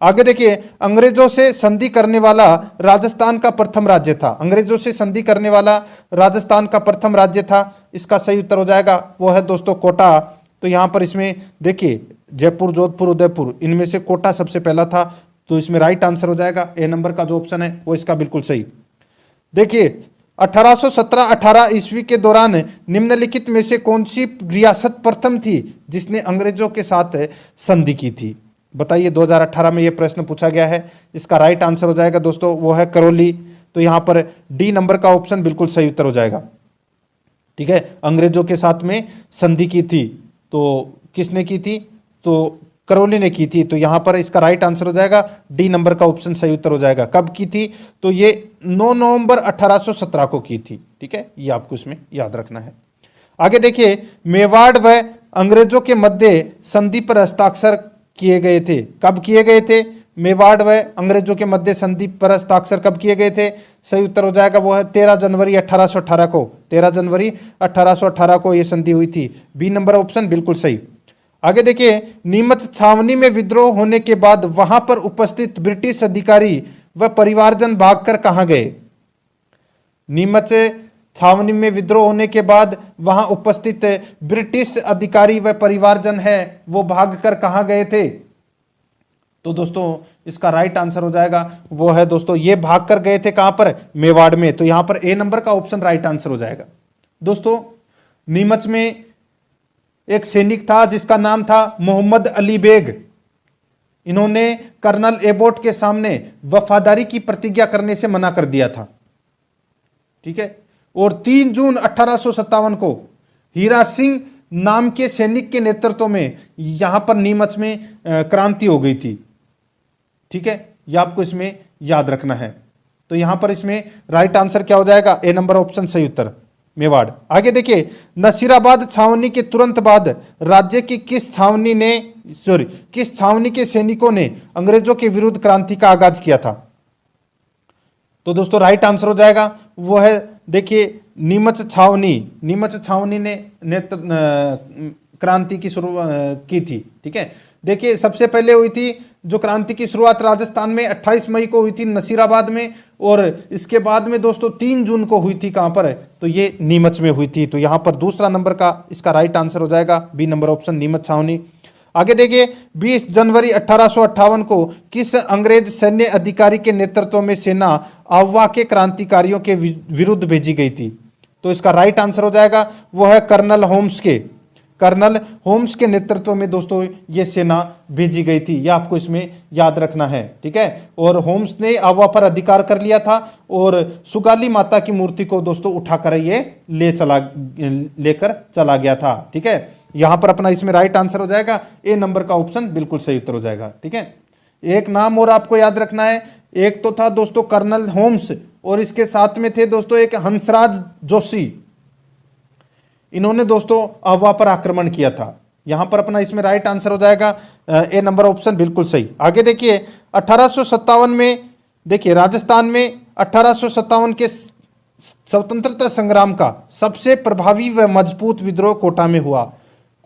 आगे देखिए अंग्रेजों से संधि करने वाला राजस्थान का प्रथम राज्य था। अंग्रेजों से संधि करने वाला राजस्थान का प्रथम राज्य था, इसका सही उत्तर हो जाएगा वो है दोस्तों कोटा। तो यहां पर इसमें देखिए जयपुर, जोधपुर, उदयपुर, इनमें से कोटा सबसे पहला था। तो इसमें राइट आंसर हो जाएगा ए नंबर का जो ऑप्शन है वो इसका बिल्कुल सही। देखिए 1817-18 ईस्वी के दौरान निम्नलिखित में से कौन सी रियासत प्रथम थी जिसने अंग्रेजों के साथ संधि की थी? बताइए, 2018 में यह प्रश्न पूछा गया है। इसका राइट आंसर हो जाएगा दोस्तों वो है करौली। तो यहां पर डी नंबर का ऑप्शन बिल्कुल सही उत्तर हो जाएगा। ठीक है, अंग्रेजों के साथ में संधि की थी तो किसने की थी? तो करौली ने की थी। तो यहां पर इसका राइट आंसर हो जाएगा डी नंबर का ऑप्शन सही उत्तर हो जाएगा। कब की थी? तो ये 9 नवंबर 1817 को की थी। ठीक है, ये आपको इसमें याद रखना है। आगे देखिए, मेवाड़ व अंग्रेजों के मध्य संधि पर हस्ताक्षर किए गए थे। कब किए गए थे? मेवाड़ व अंग्रेजों के मध्य संधि पर हस्ताक्षर कब किए गए थे? सही उत्तर हो जाएगा वो है 13 जनवरी 1818 को। 13 जनवरी 1818 को यह संधि हुई थी। बी नंबर ऑप्शन बिल्कुल सही। आगे देखिए, नीमच छावनी में विद्रोह होने के बाद वहां पर उपस्थित ब्रिटिश अधिकारी व परिवारजन भागकर कहां गए? नीमच छावनी में विद्रोह होने के बाद वहां उपस्थित ब्रिटिश अधिकारी व परिवारजन है वो भागकर कहां गए थे? तो दोस्तों इसका राइट आंसर हो जाएगा वो है दोस्तों ये भागकर गए थे कहां पर? मेवाड़ में। तो यहां पर ए नंबर का ऑप्शन राइट आंसर हो जाएगा। दोस्तों नीमच में एक सैनिक था जिसका नाम था मोहम्मद अली बेग। इन्होंने कर्नल एबोट के सामने वफादारी की प्रतिज्ञा करने से मना कर दिया था। ठीक है, और 3 जून 1857 को हीरा सिंह नाम के सैनिक के नेतृत्व में यहां पर नीमच में क्रांति हो गई थी। ठीक है, यह आपको इसमें याद रखना है। तो यहां पर इसमें राइट आंसर क्या हो जाएगा? ए नंबर ऑप्शन सही उत्तर, मेवाड़। आगे देखिए, नसीराबाद छावनी के तुरंत बाद राज्य की किस छावनी के सैनिकों ने अंग्रेजों के विरुद्ध क्रांति का आगाज किया था? तो दोस्तों राइट आंसर हो जाएगा वो है देखिए नीमच छावनी ने क्रांति की शुरू की थी। ठीक है, देखिए सबसे पहले हुई थी जो क्रांति की शुरुआत राजस्थान में 28 मई को हुई थी नसीराबाद में, और इसके बाद में दोस्तों 3 जून को हुई थी कहां पर? तो ये नीमच में हुई थी। तो यहां पर दूसरा नंबर का इसका राइट आंसर हो जाएगा बी नंबर ऑप्शन, नीमच छावनी। आगे देखिए, 20 जनवरी 1858 को किस अंग्रेज सैन्य अधिकारी के नेतृत्व में सेना आवा के क्रांतिकारियों के विरुद्ध भेजी गई थी? तो इसका राइट आंसर हो जाएगा वो है कर्नल होम्स के नेतृत्व में दोस्तों ये सेना भेजी गई थी। यह आपको इसमें याद रखना है। ठीक है, और होम्स ने आवा पर अधिकार कर लिया था और सुगाली माता की मूर्ति को दोस्तों उठाकर ये लेकर चला गया था। ठीक है, यहां पर अपना इसमें राइट आंसर हो जाएगा ए नंबर का ऑप्शन बिल्कुल सही उत्तर हो जाएगा। ठीक है, एक नाम और आपको याद रखना है, एक तो था दोस्तों कर्नल होम्स और इसके साथ में थे दोस्तों एक हंसराज जोशी। इन्होंने दोस्तों आवा पर आक्रमण किया था। यहां पर अपना इसमें राइट आंसर हो जाएगा ए नंबर ऑप्शन बिल्कुल सही। आगे देखिए, 1857 में देखिए राजस्थान में 1857 के स्वतंत्रता संग्राम का सबसे प्रभावी व मजबूत विद्रोह कोटा में हुआ।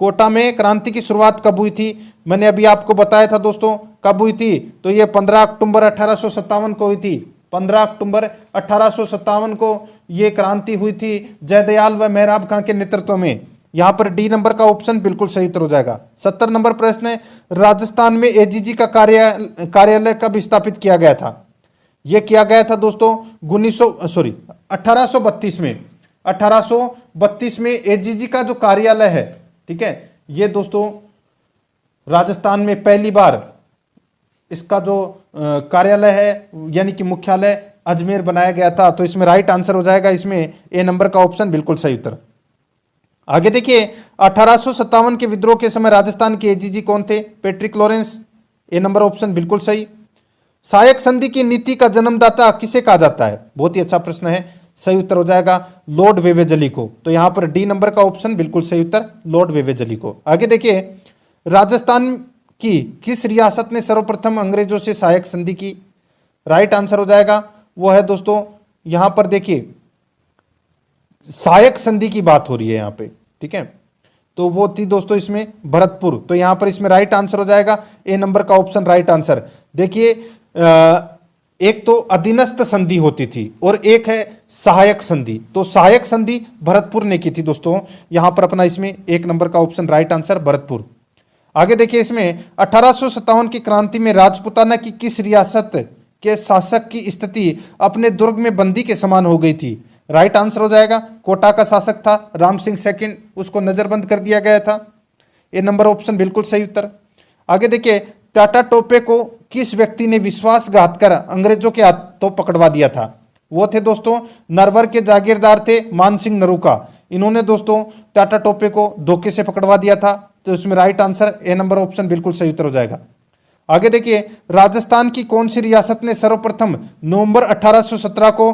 कोटा में क्रांति की शुरुआत कब हुई थी? मैंने अभी आपको बताया था दोस्तों कब हुई थी। तो ये 15 अक्टूबर 1857 को हुई थी। 15 अक्टूबर 1857 को ये क्रांति हुई थी जयदयाल व मेहराब खां के नेतृत्व में। यहां पर डी नंबर का ऑप्शन बिल्कुल सही उत्तर हो जाएगा। 70 नंबर प्रश्न है, राजस्थान में एजीजी का कार्यालय कब स्थापित किया गया था? यह किया गया था दोस्तों 1832 में। 1832 में एजीजी का जो कार्यालय है, ठीक है, ये दोस्तों राजस्थान में पहली बार इसका जो कार्यालय है यानी कि मुख्यालय अजमेर बनाया गया था। तो इसमें राइट आंसर हो जाएगा इसमें ए नंबर का ऑप्शन बिल्कुल सही उत्तर। आगे देखिए, 1857 के विद्रोह के समय राजस्थान के एजीजी कौन थे? Patrick Lawrence. A number option बिल्कुल सही। सहायक संधि की नीति का जन्मदाता किसे कहा जाता है? बहुत ही अच्छा प्रश्न है। सही उत्तर हो जाएगा लॉर्ड वेवेजली को। तो यहां पर डी नंबर का ऑप्शन बिल्कुल सही उत्तर, लॉर्ड वेवेजली को। आगे देखिए, राजस्थान की किस रियासत ने सर्वप्रथम अंग्रेजों से सहायक संधि की? राइट आंसर हो जाएगा वो है दोस्तों यहां पर देखिए सहायक संधि की बात हो रही है यहां पे। ठीक है, तो वो थी दोस्तों इसमें भरतपुर। तो यहां पर इसमें राइट आंसर हो जाएगा ए नंबर का ऑप्शन राइट आंसर। देखिए एक तो अधीनस्थ संधि होती थी और एक है सहायक संधि। तो सहायक संधि भरतपुर ने की थी दोस्तों। यहां पर अपना इसमें एक नंबर का ऑप्शन राइट आंसर भरतपुर। आगे देखिए, इसमें 1857 की क्रांति में राजपुताना की किस रियासत के शासक की स्थिति अपने दुर्ग में बंदी के समान हो गई थी? राइट आंसर हो जाएगा। कोटा का शासक था राम सिंह सेकंड, उसको नजरबंद कर दिया गया था। ए नंबर ऑप्शन बिल्कुल सही उत्तर। आगे देखिए, टाटा टोपे को किस व्यक्ति ने विश्वासघात कर अंग्रेजों के हाथों पकड़वा दिया था? वो थे दोस्तों नरवर के जागीरदार थे मान सिंह नरूका। इन्होंने दोस्तों टाटा टोपे को धोखे से पकड़वा दिया था। तो इसमें right answer A number option बिल्कुल सही उत्तर हो जाएगा। आगे देखिए, राजस्थान की कौन सी रियासत ने सर्वप्रथम नवंबर 1817 को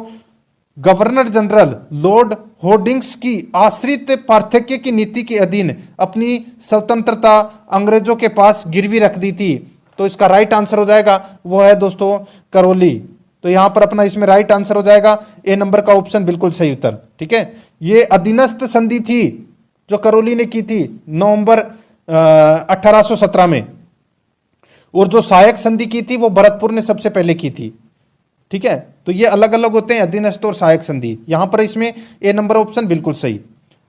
गवर्नर जनरल लॉर्ड होर्डिंग्स की आश्रित पार्थक्य की नीति के अधीन अपनी स्वतंत्रता अंग्रेजों के पास गिरवी रख दी थी? तो इसका राइट आंसर हो जाएगा वो है दोस्तों करौली। तो यहां पर अपना इसमें राइट आंसर हो जाएगा ए नंबर का ऑप्शन बिल्कुल सही उत्तर। ठीक है, ये अधीनस्थ संधि थी जो करौली ने की थी नवंबर 1817 में, और जो सहायक संधि की थी वो भरतपुर ने सबसे पहले की थी। ठीक है, तो ये अलग अलग होते हैं अधीनस्थ और सहायक संधि। यहां पर इसमें ए नंबर ऑप्शन बिल्कुल सही।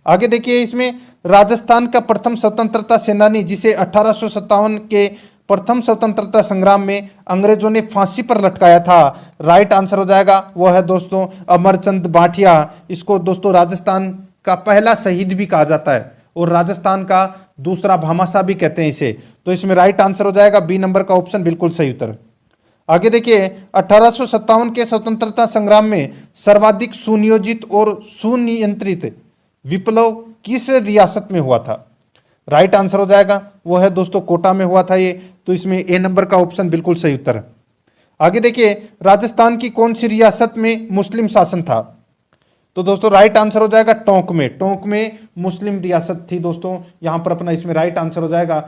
आगे देखिए, इसमें राजस्थान का प्रथम स्वतंत्रता सेनानी जिसे 1857 के प्रथम स्वतंत्रता संग्राम में अंग्रेजों ने फांसी पर लटकाया था, राइट आंसर हो जाएगा वो है दोस्तों अमरचंद बाठिया। इसको दोस्तों राजस्थान का पहला शहीद भी कहा जाता है और राजस्थान का दूसरा भामाशाह भी कहते हैं इसे। तो इसमें राइट आंसर हो जाएगा बी नंबर का ऑप्शन बिल्कुल सही उत्तर। आगे देखिए, 1857 के स्वतंत्रता संग्राम में सर्वाधिक सुनियोजित और सुनियंत्रित विप्लव किस रियासत में हुआ था? राइट आंसर हो जाएगा वो है दोस्तों कोटा में हुआ था ये। तो इसमें ए नंबर का ऑप्शन बिल्कुल सही उत्तर है। आगे देखिए, राजस्थान की कौन सी रियासत में मुस्लिम शासन था? तो दोस्तों राइट आंसर हो जाएगा टोंक में। टोंक में मुस्लिम रियासत थी दोस्तों। यहां पर अपना इसमें राइट आंसर हो जाएगा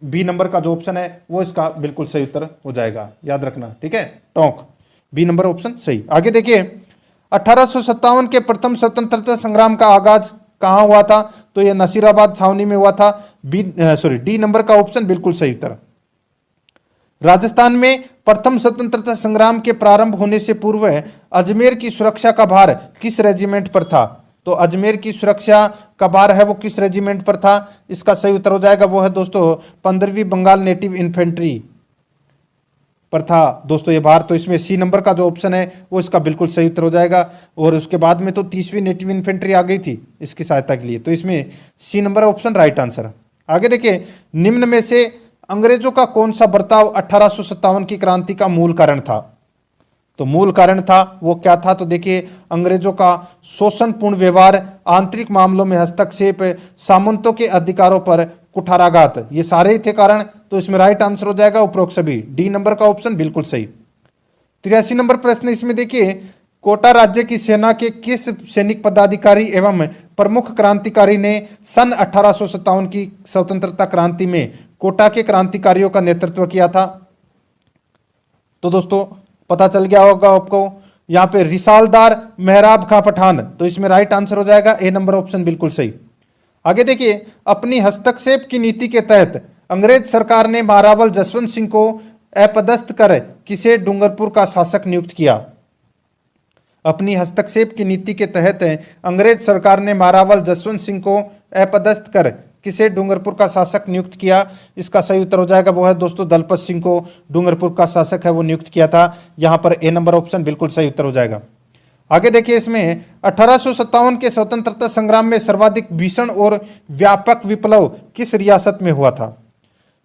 बी नंबर का जो ऑप्शन है वो इसका बिल्कुल सही उत्तर हो जाएगा, याद रखना। ठीक है, टोंक, बी नंबर ऑप्शन सही। आगे देखिए, 1857 के प्रथम स्वतंत्रता संग्राम का आगाज कहां हुआ था? तो यह नसीराबाद छावनी में हुआ था। डी नंबर का ऑप्शन बिल्कुल सही उत्तर। राजस्थान में प्रथम स्वतंत्रता संग्राम के प्रारंभ होने से पूर्व अजमेर की सुरक्षा का भार किस रेजिमेंट पर था? तो अजमेर की सुरक्षा का भार है वो किस रेजिमेंट पर था? इसका सही उत्तर हो जाएगा वो है दोस्तों 15वीं बंगाल नेटिव इन्फेंट्री पर था दोस्तों ये भार। तो इसमें सी नंबर का जो ऑप्शन है वो इसका बिल्कुल सही उत्तर हो जाएगा। और उसके बाद में तो 30वीं नेटिव इन्फेंट्री आ गई थी इसकी सहायता के लिए। तो इसमें C number option right answer. आगे देखिए, निम्न में से अंग्रेजों का कौन सा बर्ताव 1857 की क्रांति का मूल कारण था? तो मूल कारण था वो क्या था? तो देखिए, अंग्रेजों का शोषणपूर्ण व्यवहार, आंतरिक मामलों में हस्तक्षेप, सामंतों के अधिकारों पर कुठाराघात, ये सारे ही थे कारण। तो इसमें राइट आंसर हो जाएगा उपरोक्त सभी, डी नंबर का ऑप्शन बिल्कुल सही। 83 नंबर प्रश्न इसमें देखिए, कोटा राज्य की सेना के किस सैनिक पदाधिकारी एवं प्रमुख क्रांतिकारी ने सन 1857 की स्वतंत्रता क्रांति में कोटा के क्रांतिकारियों का नेतृत्व किया था? तो दोस्तों पता चल गया होगा आपको, यहां पे रिसालदार मेहराब खां पठान। तो इसमें राइट आंसर हो जाएगा ए नंबर ऑप्शन बिल्कुल सही। आगे देखिए, अपनी हस्तक्षेप की नीति के तहत अंग्रेज सरकार ने महारावल जसवंत सिंह को अपदस्थ कर किसे डूंगरपुर का शासक नियुक्त किया? अपनी हस्तक्षेप की नीति के तहत अंग्रेज सरकार ने महारावल जसवंत सिंह को अपदस्थ कर किसे डूंगरपुर का शासक नियुक्त किया? इसका सही उत्तर हो जाएगा वो है दोस्तों दलपत सिंह को डूंगरपुर का शासक है वो नियुक्त किया था। यहां पर ए नंबर ऑप्शन बिल्कुल सही उत्तर हो जाएगा। आगे देखिए, इसमें 1857 के स्वतंत्रता संग्राम में सर्वाधिक भीषण और व्यापक विप्लव किस रियासत में हुआ था?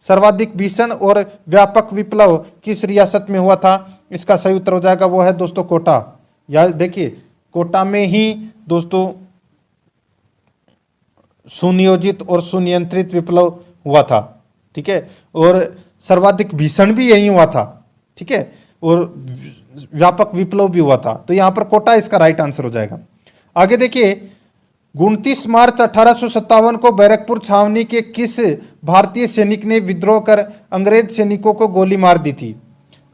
सर्वाधिक भीषण और व्यापक विप्लव किस रियासत में हुआ था? इसका सही उत्तर हो जाएगा वो है दोस्तों कोटा। या देखिए, कोटा में ही दोस्तों सुनियोजित और सुनियंत्रित विप्लव हुआ था। ठीक है, और सर्वाधिक भीषण भी यही हुआ था। ठीक है, और व्यापक विप्लव भी हुआ था। तो यहां पर कोटा इसका राइट आंसर हो जाएगा। आगे देखिए, 29 मार्च 1857 को बैरकपुर छावनी के किस भारतीय सैनिक ने विद्रोह कर अंग्रेज सैनिकों को गोली मार दी थी?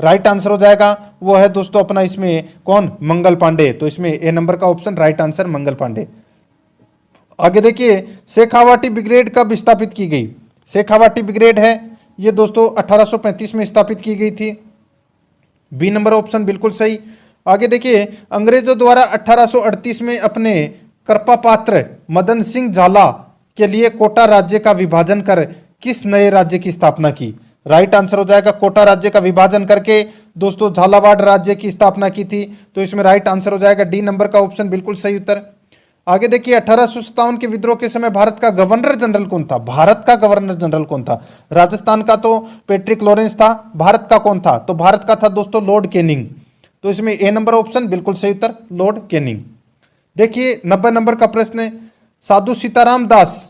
राइट आंसर हो जाएगा वो है दोस्तों अपना इसमें कौन? मंगल पांडे। तो इसमें ए नंबर का option right answer Mangal Pandey. आगे देखिए, शेखावाटी ब्रिगेड कब स्थापित की गई? शेखावाटी ब्रिगेड है ये दोस्तों 1835 में स्थापित की गई थी, बी नंबर ऑप्शन बिल्कुल सही। आगे देखिए, अंग्रेजों द्वारा 1838 में अपने कृपा पात्र मदन सिंह झाला के लिए कोटा राज्य का विभाजन कर किस नए राज्य की स्थापना की? राइट आंसर हो जाएगा कोटा राज्य का विभाजन करके दोस्तों झालावाड़ राज्य की स्थापना की थी? तो इसमें राइट आंसर हो जाएगा डी नंबर का ऑप्शन बिल्कुल सही उत्तर। आगे देखिए 1857 के विद्रोह के समय भारत का गवर्नर जनरल कौन था? भारत का गवर्नर जनरल कौन था? राजस्थान का तो पैट्रिक लॉरेंस था, भारत का कौन था? तो भारत का था दोस्तों लॉर्ड कैनिंग। तो इसमें ए नंबर ऑप्शन बिल्कुल सही उत्तर, लॉर्ड कैनिंग। देखिए 90 नंबर का प्रश्न है, साधु सीताराम दास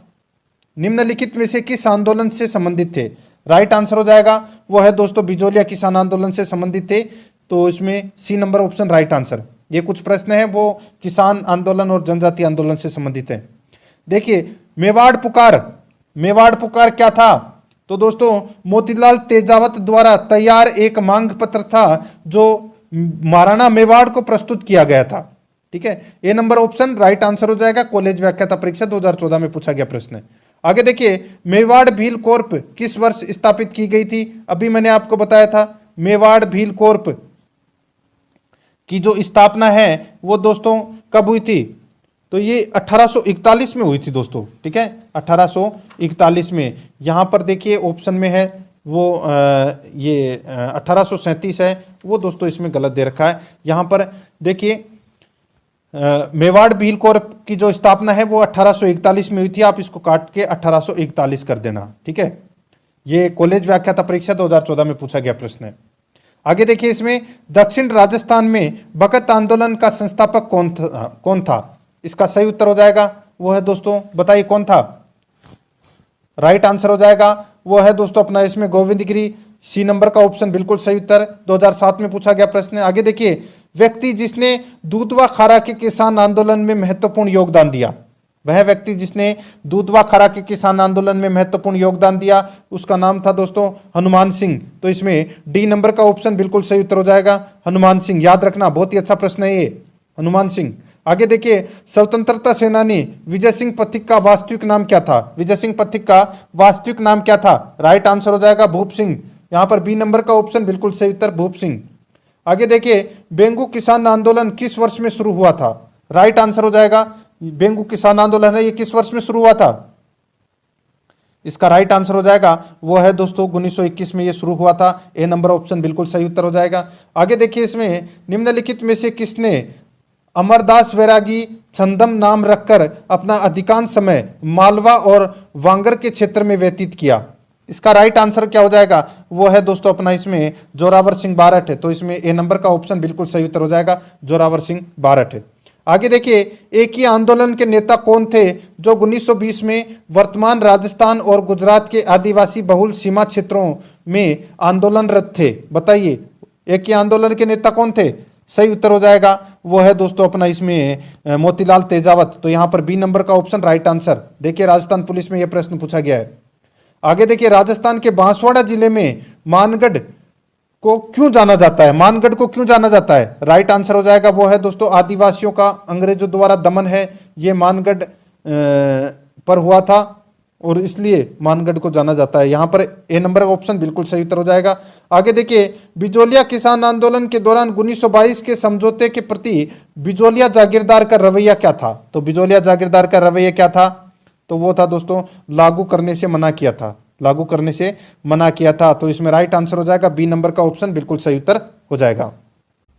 निम्नलिखित में से किस आंदोलन से संबंधित थे? राइट आंसर हो जाएगा वो है दोस्तों बिजोलिया किसान आंदोलन से संबंधित थे। तो इसमें C number option right answer. ये कुछ प्रश्न है वो किसान आंदोलन और जनजाति आंदोलन से संबंधित है। देखिए मेवाड़ पुकार क्या था? तो दोस्तों मोतीलाल तेजावत द्वारा तैयार एक मांग पत्र था जो महाराणा मेवाड़ को प्रस्तुत किया गया था। ठीक है, ए नंबर ऑप्शन राइट आंसर हो जाएगा। कॉलेज व्याख्याता परीक्षा 2014 में पूछा गया प्रश्न है। आगे देखिए मेवाड़ भील कॉर्प किस वर्ष स्थापित की गई थी? अभी मैंने आपको बताया था मेवाड़ भील कॉर्प की जो स्थापना है वो दोस्तों कब हुई थी? तो ये 1841 में हुई थी दोस्तों। ठीक है, 1841 में। यहां पर देखिए ऑप्शन में है वो ये 1837 है, वो दोस्तों इसमें गलत दे रखा है। यहां पर देखिए मेवाड़ भील कॉर्प की जो स्थापना है वो 1841 में हुई थी। आप इसको काट के 1841 कर देना। ठीक है, ये कॉलेज व्याख्याता परीक्षा 2014 में पूछा गया प्रश्न है। आगे देखिए इसमें दक्षिण राजस्थान में बखत आंदोलन का संस्थापक कौन था? इसका सही उत्तर हो जाएगा वो है दोस्तों, बताइए कौन था? राइट आंसर हो जाएगा वो है दोस्तों अपना इसमें गोविंद गिरी। सी नंबर का ऑप्शन बिल्कुल सही उत्तर, 2007 में पूछा गया प्रश्न है। आगे देखिए व्यक्ति जिसने दूधवा खारा के किसान आंदोलन में महत्वपूर्ण योगदान दिया, वह व्यक्ति जिसने दूधवा खारा के किसान आंदोलन में महत्वपूर्ण योगदान दिया उसका नाम था दोस्तों हनुमान सिंह। तो इसमें डी नंबर का ऑप्शन बिल्कुल सही उत्तर हो जाएगा, हनुमान सिंह। याद रखना, बहुत ही अच्छा प्रश्न है ये, हनुमान सिंह। आगे देखिए स्वतंत्रता सेनानी विजय सिंह पथिक का वास्तविक नाम क्या था? विजय सिंह पथिक का वास्तविक नाम क्या था? राइट आंसर हो जाएगा भूप सिंह। यहां पर बी नंबर का ऑप्शन बिल्कुल सही उत्तर, भूप सिंह। आगे देखिए बेंगू किसान आंदोलन किस वर्ष में शुरू हुआ था? राइट आंसर हो जाएगा बेंगू किसान आंदोलन है ये किस वर्ष में शुरू हुआ था? इसका राइट आंसर हो जाएगा वो है दोस्तों 1921 में ये शुरू हुआ था। ए नंबर ऑप्शन बिल्कुल सही उत्तर हो जाएगा। आगे देखिए इसमें निम्नलिखित में से किसने अमरदास वैरागी छंदम नाम रखकर अपना अधिकांश समय मालवा और वांगर के क्षेत्र में व्यतीत किया? इसका राइट आंसर क्या हो जाएगा वो है दोस्तों अपना इसमें जोरावर सिंह बारठ है। तो इसमें ए नंबर का ऑप्शन बिल्कुल सही उत्तर हो जाएगा, जोरावर सिंह बारठ है। आगे देखिए एक ही आंदोलन के नेता कौन थे जो 1920 में वर्तमान राजस्थान और गुजरात के आदिवासी बहुल सीमा क्षेत्रों में आंदोलनरत थे? बताइए एक ही आंदोलन के नेता कौन थे? सही उत्तर हो जाएगा वो है दोस्तों अपना इसमें मोतीलाल तेजावत। तो यहां पर बी नंबर का ऑप्शन राइट आंसर। देखिए राजस्थान पुलिस में यह प्रश्न पूछा गया है। आगे देखिए राजस्थान के बांसवाड़ा जिले में मानगढ़ को क्यों जाना जाता है? मानगढ़ को क्यों जाना जाता है? राइट आंसर हो जाएगा वो है दोस्तों आदिवासियों का अंग्रेजों द्वारा दमन है, ये मानगढ़ पर हुआ था और इसलिए मानगढ़ को जाना जाता है। यहां पर ए नंबर का ऑप्शन बिल्कुल सही उत्तर हो जाएगा। आगे देखिए बिजोलिया किसान आंदोलन के दौरान 1922 के समझौते के प्रति बिजोलिया जागीरदार का रवैया क्या था? तो बिजोलिया जागीरदार का रवैया क्या था? तो वो था दोस्तों लागू करने से मना किया था, लागू करने से मना किया था। तो इसमें राइट आंसर हो जाएगा बी नंबर का ऑप्शन बिल्कुल सही उत्तर हो जाएगा।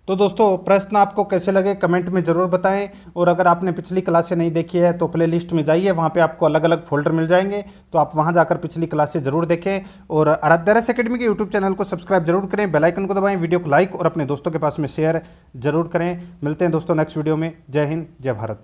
तो दोस्तों प्रश्न आपको कैसे लगे कमेंट में ज़रूर बताएं और अगर आपने पिछली क्लासें नहीं देखी है तो प्ले लिस्ट में जाइए, वहाँ पे आपको अलग अलग फोल्डर मिल जाएंगे, तो आप वहाँ जाकर पिछली क्लासें ज़रूर देखें और आराध्यारस एकेडमी के यूट्यूब चैनल को सब्सक्राइब जरूर करें, बेल आइकन को दबाएं, वीडियो को लाइक और अपने दोस्तों के पास में शेयर जरूर करें। मिलते हैं दोस्तों नेक्स्ट वीडियो में। जय हिंद, जय भारत।